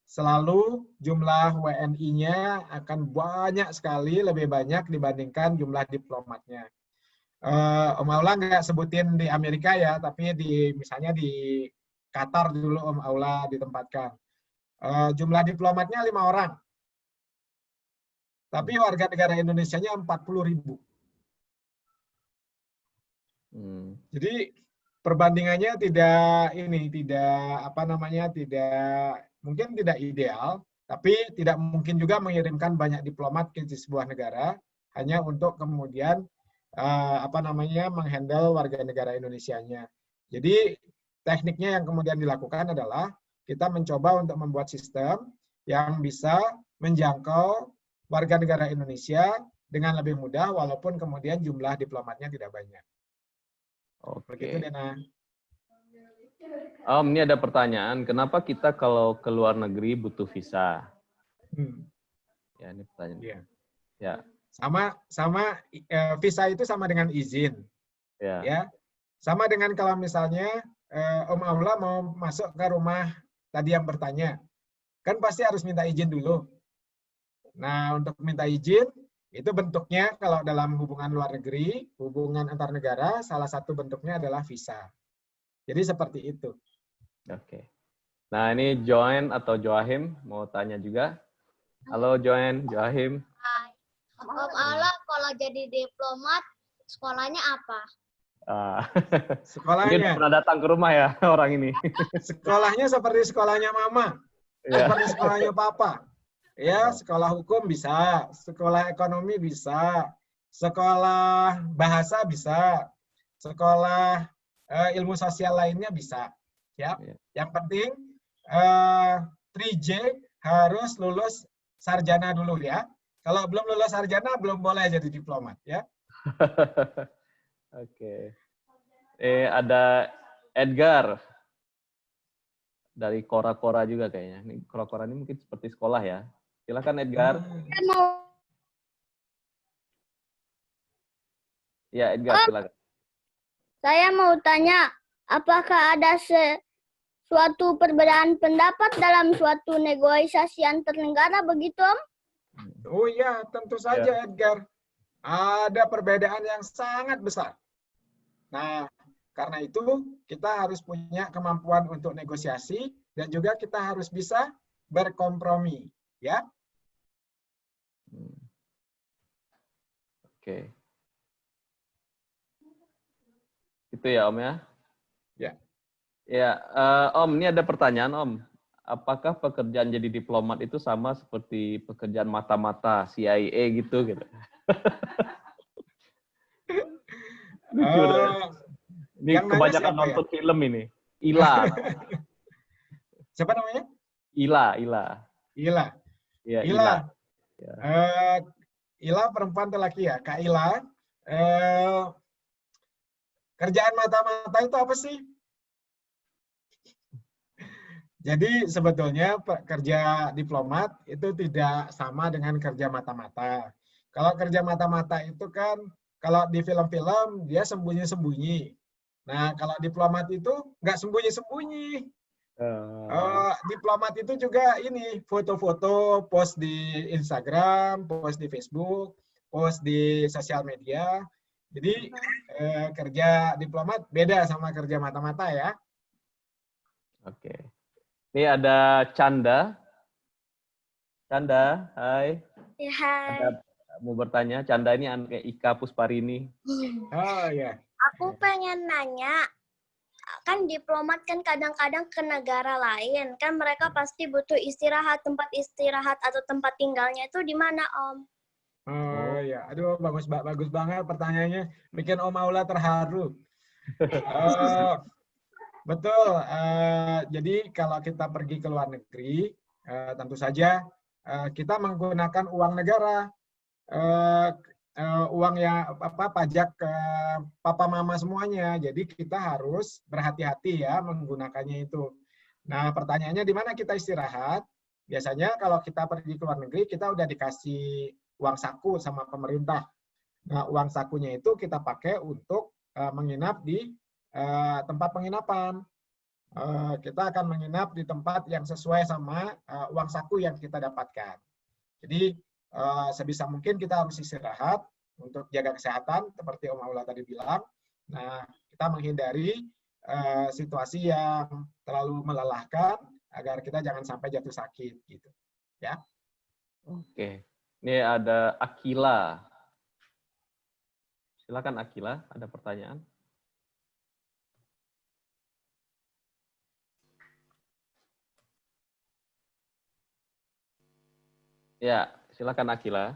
A: selalu jumlah WNI-nya akan banyak sekali, lebih banyak dibandingkan jumlah diplomatnya. Om Aula nggak sebutin di Amerika ya, tapi misalnya di Qatar dulu Om Aula ditempatkan. Jumlah diplomatnya 5 orang. Tapi warga negara Indonesianya 40.000. Jadi perbandingannya mungkin tidak ideal, tapi tidak mungkin juga mengirimkan banyak diplomat ke sebuah negara hanya untuk kemudian menghandle warga negara Indonesianya. Jadi tekniknya yang kemudian dilakukan adalah kita mencoba untuk membuat sistem yang bisa menjangkau warga negara Indonesia dengan lebih mudah walaupun kemudian jumlah diplomatnya tidak banyak.
B: Oke.
A: Begitu, Dena.
B: Ini ada pertanyaan, kenapa kita kalau ke luar negeri butuh visa? Ya, ini pertanyaan.
A: Iya.
B: Ya.
A: Sama visa itu sama dengan izin. Ya. Sama dengan kalau misalnya Om Aula mau masuk ke rumah tadi yang bertanya, kan pasti harus minta izin dulu. Nah, untuk minta izin, itu bentuknya kalau dalam hubungan luar negeri, hubungan antar negara, salah satu bentuknya adalah visa. Jadi seperti itu.
B: Oke. Nah, ini Joen atau Joachim mau tanya juga. Halo Joen, Joachim.
J: Om Aula, kalau jadi diplomat, sekolahnya apa?
A: Sekolahnya.
B: Mungkin pernah datang ke rumah ya orang ini.
A: Sekolahnya seperti sekolahnya mama, seperti sekolahnya papa. Ya, sekolah hukum bisa, sekolah ekonomi bisa, sekolah bahasa bisa, sekolah ilmu sosial lainnya bisa. Ya, yang penting 3J harus lulus sarjana dulu ya. Kalau belum lulus sarjana belum boleh jadi diplomat ya.
B: Oke. Ada Edgar dari Kora-Kora juga kayaknya. Ini Kora-Kora ini mungkin seperti sekolah ya. Silakan Edgar. Ya Edgar, silakan.
E: Saya mau tanya, apakah ada suatu perbedaan pendapat dalam suatu negosiasi antar negara begitu, Om?
A: Oh iya, tentu saja Edgar. Ada perbedaan yang sangat besar. Nah, karena itu kita harus punya kemampuan untuk negosiasi dan juga kita harus bisa berkompromi, ya.
B: Oke. Itu ya Om ya?
A: Ya.
B: Ya, Om, ini ada pertanyaan Om. Apakah pekerjaan jadi diplomat itu sama seperti pekerjaan mata-mata CIA gitu? Ini
A: Yang nanya
B: kebanyakan
A: siapa
B: nonton film ini. Ila.
A: Siapa namanya?
B: Ila.
A: Ila.
B: Iya,
A: Ila.
B: Ya.
A: Ila perempuan atau laki ya? Kak Ila. Kerjaan mata-mata itu apa sih? Jadi sebetulnya kerja diplomat itu tidak sama dengan kerja mata-mata. Kalau kerja mata-mata itu kan, kalau di film-film dia sembunyi-sembunyi. Nah, kalau diplomat itu nggak sembunyi-sembunyi. Diplomat itu juga ini, foto-foto, post di Instagram, post di Facebook, post di sosial media. Jadi kerja diplomat beda sama kerja mata-mata ya.
B: Oke. Ini ada Canda. Canda, hai.
J: Ya, hai.
B: Ada mau bertanya. Canda ini anaknya Ika Pusparini.
A: Oh ya.
J: Aku pengen nanya, kan diplomat kan kadang-kadang ke negara lain, kan mereka pasti butuh istirahat, tempat istirahat atau tempat tinggalnya itu di mana, Om?
A: Oh ya, aduh bagus banget pertanyaannya, bikin Om Aula terharu. Betul, jadi kalau kita pergi ke luar negeri, tentu saja kita menggunakan uang negara, uang yang pajak ke papa mama semuanya. Jadi kita harus berhati-hati ya menggunakannya itu. Nah pertanyaannya di mana kita istirahat? Biasanya kalau kita pergi ke luar negeri kita udah dikasih uang saku sama pemerintah. Nah uang sakunya itu kita pakai untuk menginap di tempat penginapan. Kita akan menginap di tempat yang sesuai sama uang saku yang kita dapatkan. Jadi sebisa mungkin kita harus istirahat untuk jaga kesehatan seperti Om Aula tadi bilang. Nah, kita menghindari situasi yang terlalu melelahkan agar kita jangan sampai jatuh sakit gitu. Ya.
B: Oke. Ini ada Akila. Silakan Akila, ada pertanyaan? Ya, silakan Akila.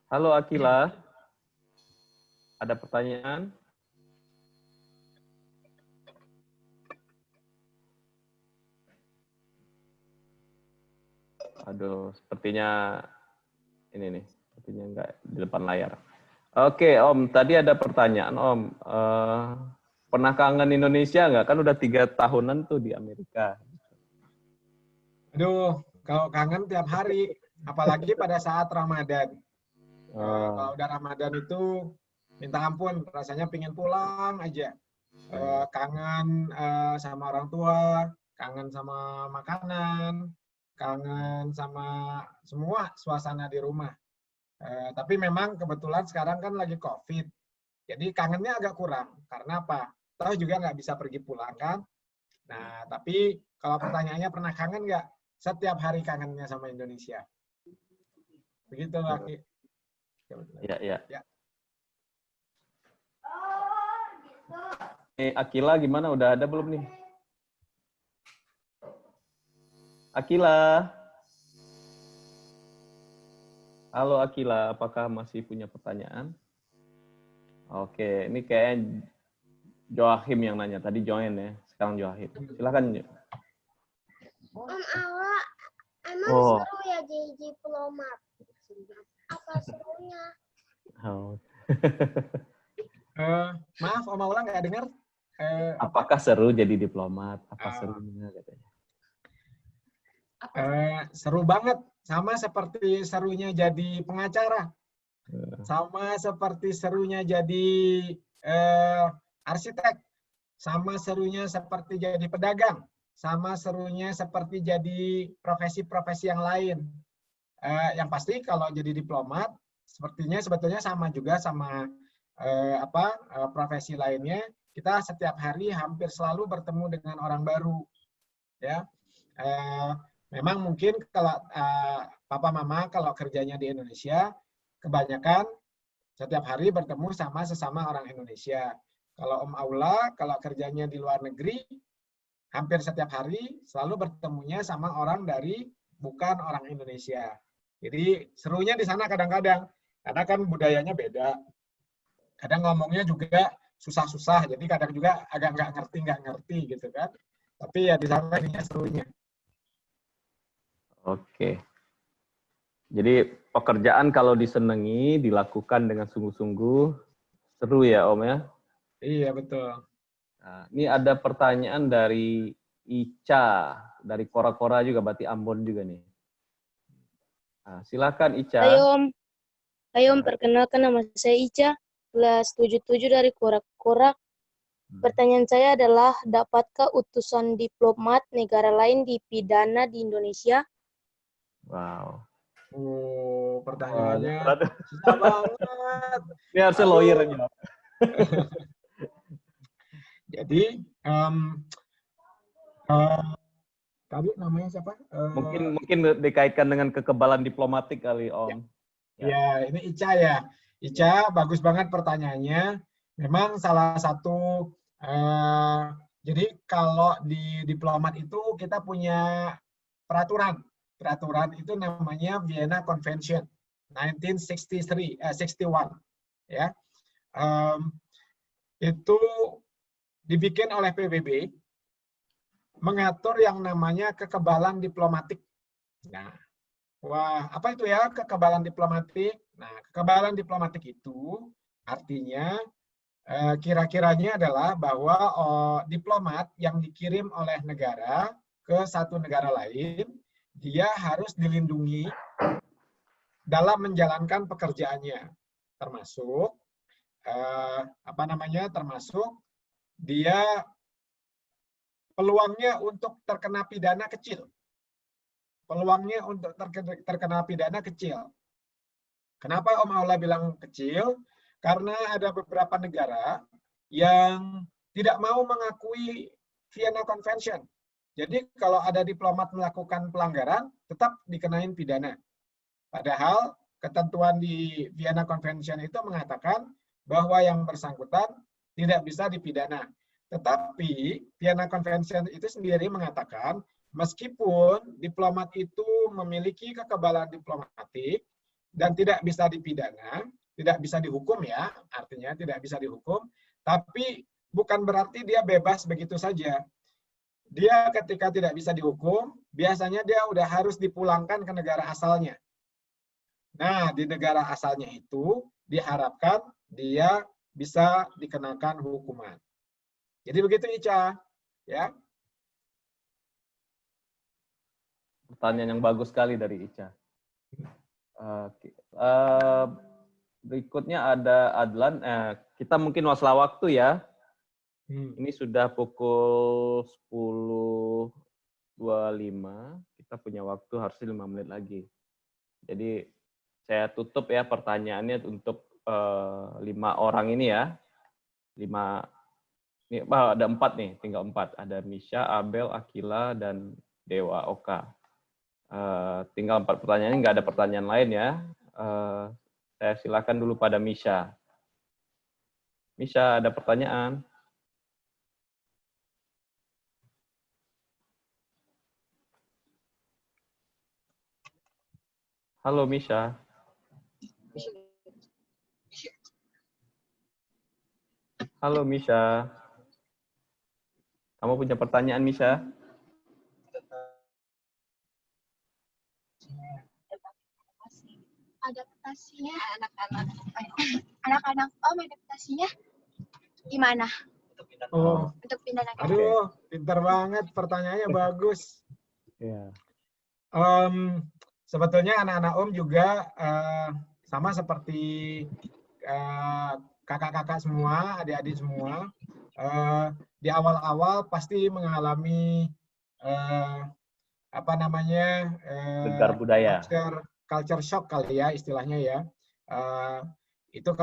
B: Halo Akila. Ada pertanyaan? Aduh, sepertinya ini nih, sepertinya enggak di depan layar. Oke, Om, tadi ada pertanyaan, Om. Pernah kangen Indonesia nggak? Kan udah 3 tahunan tuh di Amerika.
A: Aduh, kalau kangen tiap hari, apalagi pada saat Ramadan. Kalau udah Ramadan itu, minta ampun, rasanya pengen pulang aja. Kangen sama orang tua, kangen sama makanan, kangen sama semua suasana di rumah. Tapi memang kebetulan sekarang kan lagi COVID. Jadi kangennya agak kurang. Karena apa? Tahu juga nggak bisa pergi pulang kan. Nah, tapi kalau pertanyaannya pernah kangen nggak? Setiap hari kangennya sama Indonesia. Begitu, Laki.
B: Ya. Akila gimana? Udah ada belum nih? Akila. Halo Akila, apakah masih punya pertanyaan? Oke, ini kayaknya Joachim yang nanya. Tadi join ya, sekarang Joachim. Silakan.
J: Om Aula, emang seru ya jadi diplomat? Apa serunya?
A: Maaf, Om Aula nggak dengar.
B: Apakah seru jadi diplomat? Apa serunya katanya?
A: Seru banget, sama seperti serunya jadi pengacara, sama seperti serunya jadi arsitek, sama serunya seperti jadi pedagang, sama serunya seperti jadi profesi-profesi yang lain. Yang pasti kalau jadi diplomat, sepertinya sebetulnya sama juga sama profesi lainnya. Kita setiap hari hampir selalu bertemu dengan orang baru, ya. Memang mungkin kalau papa mama kalau kerjanya di Indonesia, kebanyakan setiap hari bertemu sama sesama orang Indonesia. Kalau Om Aula, kalau kerjanya di luar negeri, hampir setiap hari selalu bertemunya sama orang dari bukan orang Indonesia. Jadi serunya di sana kadang-kadang Karena kan budayanya beda. Kadang ngomongnya juga susah-susah, jadi kadang juga agak nggak ngerti gitu kan. Tapi ya di sana ininya serunya.
B: Oke. Jadi pekerjaan kalau disenangi, dilakukan dengan sungguh-sungguh, seru ya Om ya?
A: Iya, betul.
B: Nah, ini ada pertanyaan dari Ica, dari Kora-Kora juga, berarti Ambon juga nih. Nah, silakan Ica.
M: Hai Om, perkenalkan nama saya Ica, kelas 77 dari Kora-Kora. Pertanyaan saya adalah, dapatkah utusan diplomat negara lain dipidana di Indonesia?
B: Wow.
A: Pertanyaannya susah banget.
B: Ini harusnya lawyer aja.
A: Jadi, tadi namanya siapa?
B: Mungkin dikaitkan dengan kekebalan diplomatik kali Om.
A: Ya, ini Ica ya. Ica, bagus banget pertanyaannya. Memang salah satu, jadi kalau di diplomat itu kita punya peraturan. Peraturan itu namanya Vienna Convention 1961. Ya. Itu dibikin oleh PBB, mengatur yang namanya kekebalan diplomatik. Nah, wah, apa itu ya kekebalan diplomatik? Nah, kekebalan diplomatik itu artinya kira-kiranya adalah bahwa diplomat yang dikirim oleh negara ke satu negara lain, dia harus dilindungi dalam menjalankan pekerjaannya, termasuk termasuk dia peluangnya untuk terkena pidana kecil. Peluangnya untuk terkena pidana kecil. Kenapa Om Aula bilang kecil? Karena ada beberapa negara yang tidak mau mengakui Vienna Convention. Jadi kalau ada diplomat melakukan pelanggaran, tetap dikenain pidana. Padahal ketentuan di Vienna Convention itu mengatakan bahwa yang bersangkutan tidak bisa dipidana. Tetapi Vienna Convention itu sendiri mengatakan meskipun diplomat itu memiliki kekebalan diplomatik dan tidak bisa dipidana, tidak bisa dihukum ya, artinya tidak bisa dihukum, tapi bukan berarti dia bebas begitu saja. Dia ketika tidak bisa dihukum, biasanya dia udah harus dipulangkan ke negara asalnya. Nah, di negara asalnya itu diharapkan dia bisa dikenakan hukuman. Jadi begitu Ica, ya.
B: Pertanyaan yang bagus sekali dari Ica. Berikutnya ada Adlan. Kita mungkin masalah waktu ya. Ini sudah pukul 10.25. Kita punya waktu harusnya 5 menit lagi. Jadi saya tutup ya pertanyaannya untuk 5 orang ini ya. 5. Ini ada 4 nih, tinggal 4. Ada Misha, Abel, Akila, dan Dewa Oka. Tinggal 4 pertanyaan, nggak ada pertanyaan lain ya. Saya silakan dulu pada Misha. Misha, ada pertanyaan? Halo Misha. Halo Misha. Kamu punya pertanyaan Misha?
K: Adaptasinya anak-anak Om, adaptasinya gimana? Untuk pindah negara.
A: Aduh, pintar banget pertanyaannya, bagus.
B: Yeah.
A: Sebetulnya anak-anak Om juga sama seperti kakak-kakak semua, adik-adik semua. Di awal-awal pasti mengalami
B: gegar budaya.
A: Culture shock kali ya istilahnya ya. Itu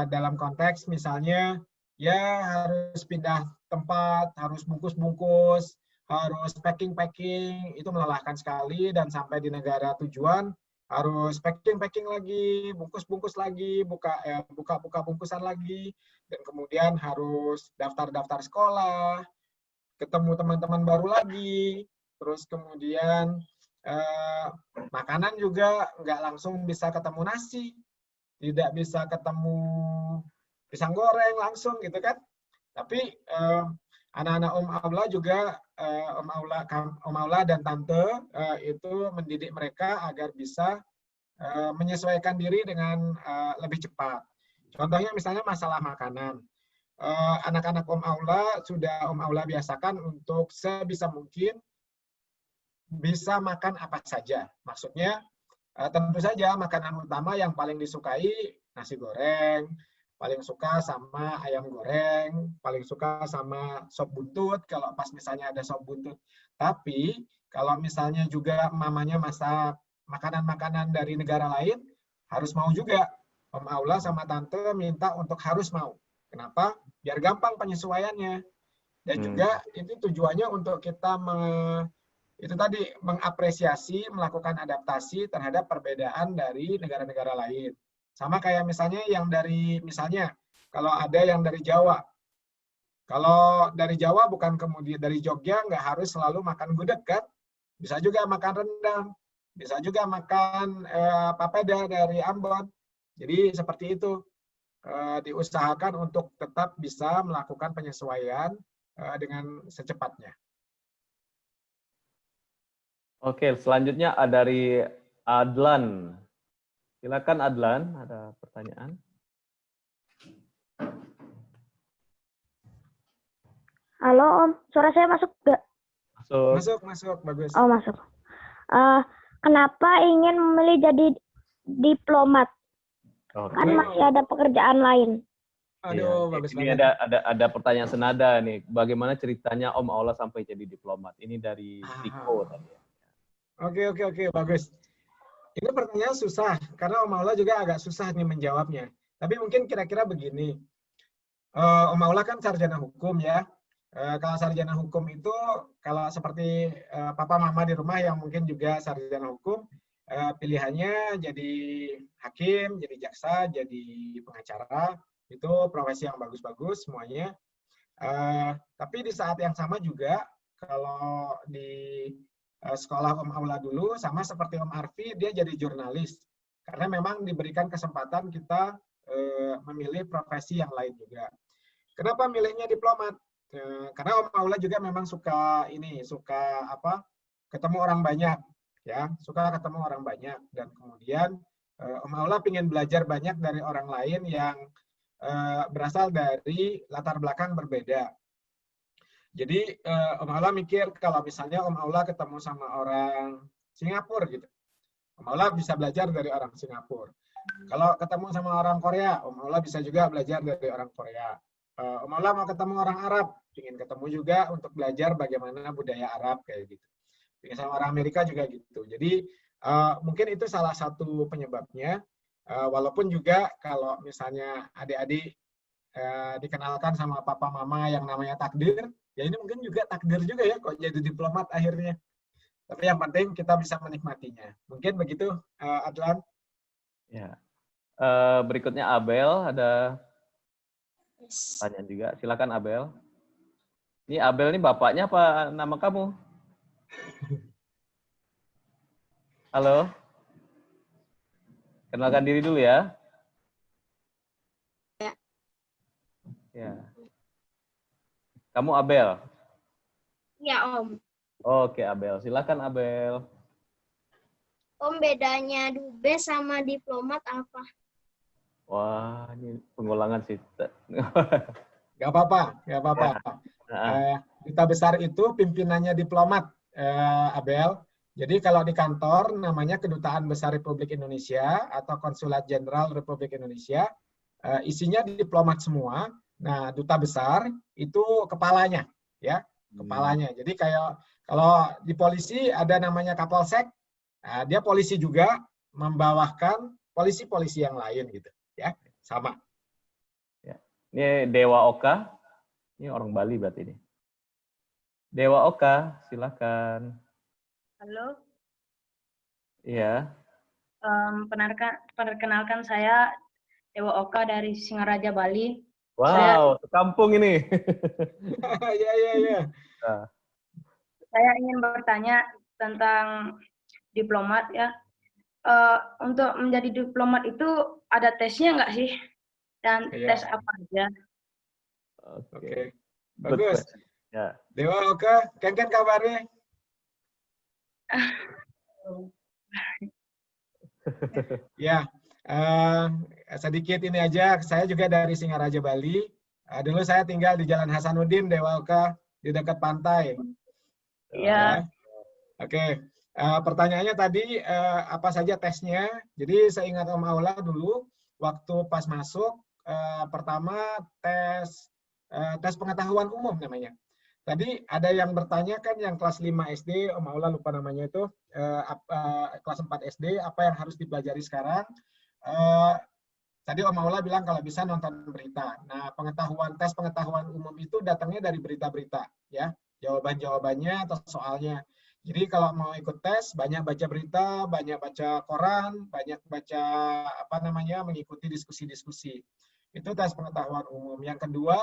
A: dalam konteks misalnya ya harus pindah tempat, harus bungkus-bungkus, harus packing-packing, itu melelahkan sekali, dan sampai di negara tujuan harus packing-packing lagi, bungkus-bungkus lagi, buka bungkusan lagi, dan kemudian harus daftar-daftar sekolah, ketemu teman-teman baru lagi, terus kemudian makanan juga nggak langsung bisa ketemu nasi. tidak bisa ketemu pisang goreng langsung gitu kan. Tapi anak-anak Om Aula juga, Om Aula dan Tante itu mendidik mereka agar bisa menyesuaikan diri dengan lebih cepat. Contohnya misalnya masalah makanan. Anak-anak Om Aula sudah Om Aula biasakan untuk sebisa mungkin bisa makan apa saja. Maksudnya tentu saja makanan utama yang paling disukai nasi goreng, paling suka sama ayam goreng, paling suka sama sop buntut kalau pas misalnya ada sop buntut. Tapi kalau misalnya juga mamanya masak makanan-makanan dari negara lain, harus mau juga. Om Aula sama Tante minta untuk harus mau. Kenapa? Biar gampang penyesuaiannya. Dan juga itu tujuannya untuk kita itu tadi mengapresiasi, melakukan adaptasi terhadap perbedaan dari negara-negara lain. Sama kayak misalnya yang dari, misalnya kalau ada yang dari Jawa. Kalau dari Jawa bukan kemudian dari Jogja nggak harus selalu makan gudeg kan? Bisa juga makan rendang, bisa juga makan papeda dari Ambon. Jadi seperti itu. Diusahakan untuk tetap bisa melakukan penyesuaian dengan secepatnya.
B: Oke, selanjutnya ada dari Adlan. Silakan Adlan, ada pertanyaan.
N: Halo Om, suara saya masuk nggak?
A: Masuk, bagus.
N: Oh masuk. Kenapa ingin memilih jadi diplomat? Kan masih ada pekerjaan lain.
A: Aduh, bagus
B: ini
A: banget.
B: ada pertanyaan senada nih. Bagaimana ceritanya Om Aula sampai jadi diplomat? Ini dari Tiko tadi.
A: Oke, bagus. Ini pertanyaan susah, karena Om Aula juga agak susah nih menjawabnya. Tapi mungkin kira-kira begini. Om Aula kan sarjana hukum ya. Kalau sarjana hukum itu, kalau seperti papa mama di rumah yang mungkin juga sarjana hukum, pilihannya jadi hakim, jadi jaksa, jadi pengacara. Itu profesi yang bagus-bagus semuanya. Tapi di saat yang sama juga, kalau di sekolah Om Aula dulu, sama seperti Om Arfi, dia jadi jurnalis. Karena memang diberikan kesempatan kita memilih profesi yang lain juga. Kenapa milihnya diplomat? Karena Om Aula juga memang suka ketemu orang banyak, ya, suka ketemu orang banyak. Dan kemudian Om Aula ingin belajar banyak dari orang lain yang berasal dari latar belakang berbeda. Jadi Om Aula mikir kalau misalnya Om Aula ketemu sama orang Singapura gitu, Om Aula bisa belajar dari orang Singapura. Kalau ketemu sama orang Korea, Om Aula bisa juga belajar dari orang Korea. Om Aula mau ketemu orang Arab, ingin ketemu juga untuk belajar bagaimana budaya Arab kayak gitu. Ingin sama orang Amerika juga gitu. Jadi mungkin itu salah satu penyebabnya. Walaupun juga kalau misalnya adik-adik dikenalkan sama papa mama yang namanya takdir, ya ini mungkin juga takdir juga ya kok jadi diplomat akhirnya. Tapi yang penting kita bisa menikmatinya. Mungkin begitu, Adlan.
B: Ya. Berikutnya Abel, ada pertanyaan juga. Silakan Abel. Ini Abel ini bapaknya apa nama kamu? Halo. Kenalkan diri dulu ya. Ya. Kamu Abel?
J: Ya, Om.
B: Oke, Abel. Silakan Abel.
J: Om, bedanya dubes sama diplomat apa?
B: Wah, ini pengulangan sih.
A: Gak apa-apa. Duta besar itu pimpinannya diplomat, Abel. Jadi kalau di kantor namanya Kedutaan Besar Republik Indonesia atau Konsulat Jenderal Republik Indonesia, isinya diplomat semua. Nah, duta besar itu kepalanya, ya, kepalanya. Jadi kayak kalau di polisi ada namanya Kapolsek, nah, dia polisi juga membawahkan polisi-polisi yang lain gitu, ya, sama.
B: Ya. Ini Dewa Oka, ini orang Bali berarti ini. Dewa Oka, silakan.
O: Halo.
B: Iya.
O: Perkenalkan saya Dewa Oka dari Singaraja, Bali.
B: Wow, sekampung ini.
A: Iya.
O: Saya ingin bertanya tentang diplomat ya. untuk menjadi diplomat itu ada tesnya nggak sih? Dan
A: Iya.
O: tes apa aja?
A: Oke. Bagus.
B: Ya.
A: Dewa Oka, kan kabarnya? Ya, sedikit ini aja. Saya juga dari Singaraja, Bali. Dulu saya tinggal di Jalan Hasanuddin, Dewa Oka, di dekat pantai.
O: Iya.
A: Oke. Pertanyaannya tadi apa saja tesnya? Jadi saya ingat Om Aula dulu waktu pas masuk pertama tes pengetahuan umum namanya. Tadi ada yang bertanya kan yang kelas 5 SD, Om Aula lupa namanya itu, kelas 4 SD, apa yang harus dipelajari sekarang. Tadi Om Aula bilang kalau bisa nonton berita. Nah, tes pengetahuan umum itu datangnya dari berita-berita, ya, jawaban-jawabannya atau soalnya. Jadi kalau mau ikut tes, banyak baca berita, banyak baca koran, banyak baca mengikuti diskusi-diskusi. Itu tes pengetahuan umum. Yang kedua,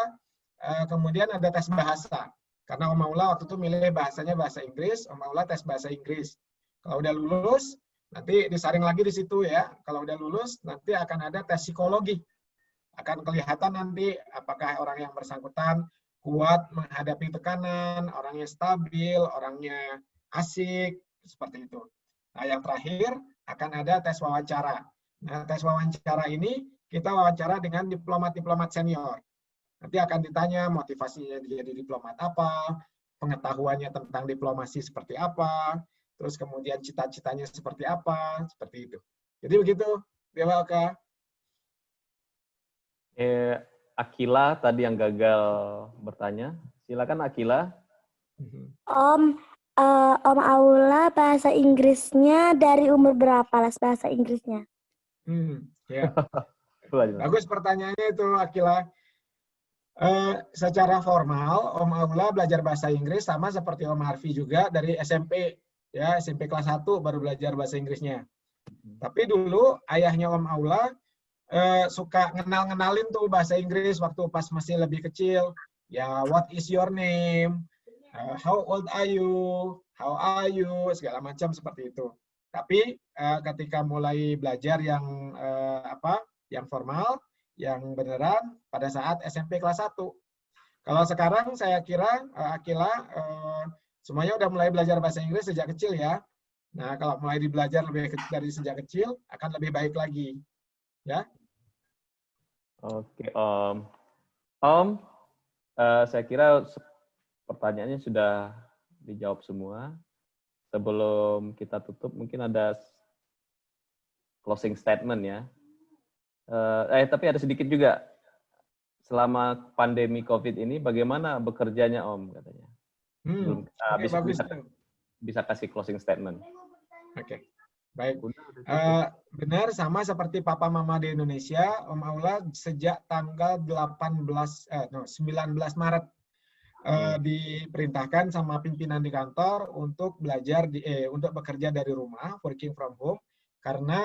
A: kemudian ada tes bahasa. Karena Om Aula waktu itu milih bahasanya bahasa Inggris, Om Aula tes bahasa Inggris. Kalau udah lulus, nanti disaring lagi di situ ya. Kalau udah lulus, nanti akan ada tes psikologi. Akan kelihatan nanti apakah orang yang bersangkutan kuat menghadapi tekanan, orangnya stabil, orangnya asik, seperti itu. Nah, yang terakhir akan ada tes wawancara. Nah, tes wawancara ini kita wawancara dengan diplomat-diplomat senior. Nanti akan ditanya motivasinya jadi diplomat apa, pengetahuannya tentang diplomasi seperti apa, terus kemudian cita-citanya seperti apa, seperti itu. Jadi begitu, Dewa Oka.
B: Akila tadi yang gagal bertanya. Silakan Akila.
N: Om Aula bahasa Inggrisnya dari umur berapa les bahasa Inggrisnya?
A: Ya. Bagus pertanyaannya itu Akila. Secara formal, Om Aula belajar bahasa Inggris sama seperti Om Harfi juga dari SMP, ya SMP kelas 1 baru belajar bahasa Inggrisnya. Tapi dulu ayahnya Om Aula suka ngenalin tuh bahasa Inggris waktu pas masih lebih kecil. Ya, what is your name? How old are you? How are you? Segala macam seperti itu. Tapi ketika mulai belajar yang yang formal, yang beneran pada saat SMP kelas 1. Kalau sekarang saya kira Akila semuanya udah mulai belajar bahasa Inggris sejak kecil ya. Nah, kalau mulai dibelajar lebih dari sejak kecil akan lebih baik lagi. Ya.
B: Oke, Om. Saya kira pertanyaannya sudah dijawab semua. Sebelum kita tutup mungkin ada closing statement ya. Tapi ada sedikit juga. Selama pandemi COVID ini, bagaimana bekerjanya Om katanya? Bisa kasih closing statement.
A: Oke, baik. Benar, sama seperti Papa Mama di Indonesia, Om Aula sejak tanggal 19 Maret diperintahkan sama pimpinan di kantor untuk untuk bekerja dari rumah, working from home, karena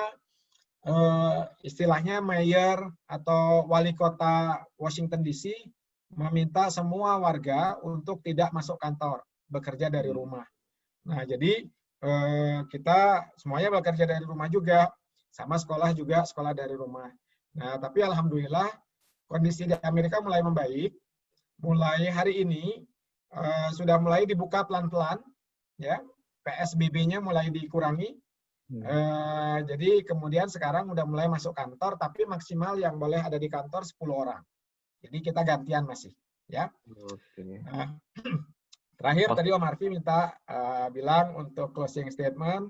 A: istilahnya mayor atau wali kota Washington DC meminta semua warga untuk tidak masuk kantor, bekerja dari rumah. Nah, jadi kita semuanya bekerja dari rumah juga, sama sekolah juga sekolah dari rumah. Nah, tapi alhamdulillah kondisi di Amerika mulai membaik. Mulai hari ini sudah mulai dibuka pelan-pelan, ya. PSBB-nya mulai dikurangi. Jadi kemudian sekarang udah mulai masuk kantor, tapi maksimal yang boleh ada di kantor 10 orang. Jadi kita gantian masih, ya. Terakhir tadi Om Harfi minta bilang untuk closing statement,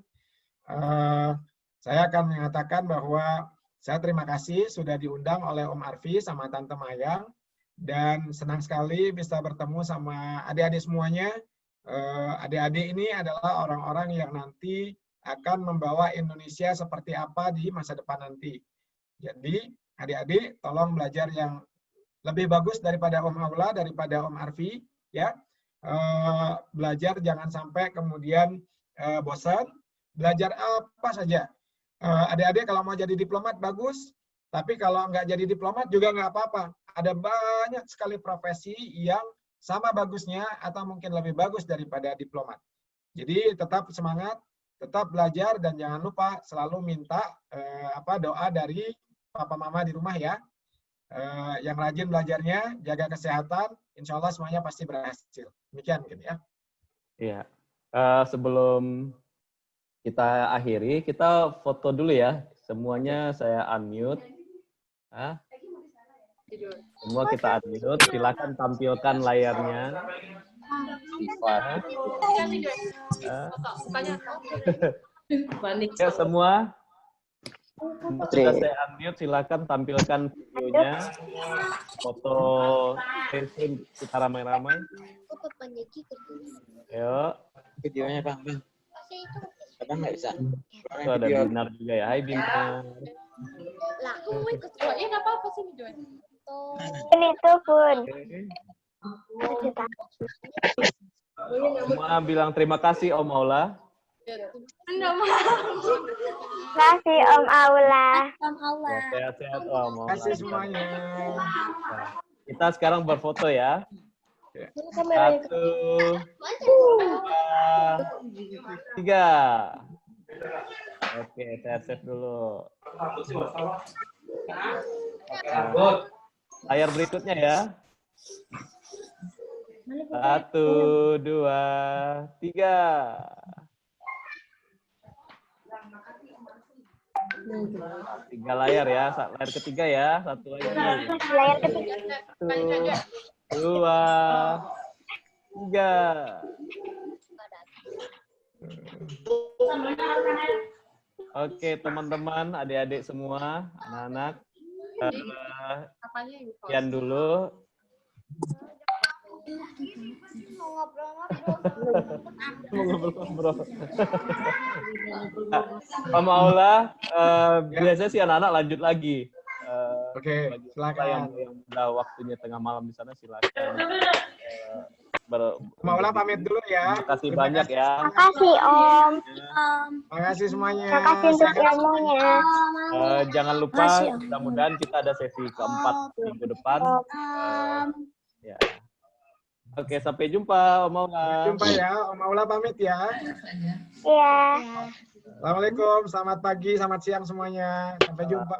A: saya akan mengatakan bahwa saya terima kasih sudah diundang oleh Om Harfi sama Tante Mayang, dan senang sekali bisa bertemu sama adik-adik semuanya. Adik-adik ini adalah orang-orang yang nanti akan membawa Indonesia seperti apa di masa depan nanti. Jadi adik-adik tolong belajar yang lebih bagus daripada Om Aula, daripada Om Harfi, ya. Belajar jangan sampai kemudian bosan. Belajar apa saja. Adik-adik kalau mau jadi diplomat bagus, tapi kalau nggak jadi diplomat juga nggak apa-apa. Ada banyak sekali profesi yang sama bagusnya atau mungkin lebih bagus daripada diplomat. Jadi tetap semangat. tetap belajar dan jangan lupa selalu minta doa dari papa mama di rumah ya. Yang rajin belajarnya, jaga kesehatan, insya Allah semuanya pasti berhasil. Demikian mungkin ya.
B: Iya. Sebelum kita akhiri, kita foto dulu ya. Semuanya saya unmute. Semua kita unmute. Silakan tampilkan layarnya. Ya semua. Sudah saya unmute, silakan tampilkan videonya. Foto screen kita ramai-ramai. Yuk.
P: Videonya Bang. Abang nggak bisa.
B: Itu ada Binar juga ya. Hai Binar.
Q: Nggak apa-apa sih videonya.
N: Ini tuh Bun.
B: Semua bilang terima kasih Om Aula.
N: Terima kasih Om Aula.
B: Ya, sehat-sehat Om Aula.
A: Terima kasih semuanya.
B: Nah, kita sekarang berfoto ya. 1, 2, 3. Oke, saya save dulu. Layar berikutnya ya. 1, 2, 3. Tiga layar ya, layar ketiga ya, satu lagi.
N: Layar ketiga.
B: 1, 2, 3. Oke teman-teman, adik-adik semua, anak-anak, sekian dulu. Ngobrol-ngobrol. Pak Maula, biasanya sih anak-anak lanjut lagi.
A: Oke, silakan.
B: Yang udah waktunya tengah malam di sana silakan.
A: Maula pamit dulu ya.
B: Terima kasih banyak ya.
N: Terima kasih Om.
A: Terima kasih semuanya.
N: Terima kasih untuk ilmunya.
B: Jangan lupa, mudah-mudahan kita ada sesi keempat minggu depan. Ya. Oke, sampai jumpa Om Maula.
A: Sampai jumpa ya, Om Maula pamit ya.
N: Iya.
A: Assalamualaikum, selamat pagi, selamat siang semuanya. Sampai jumpa.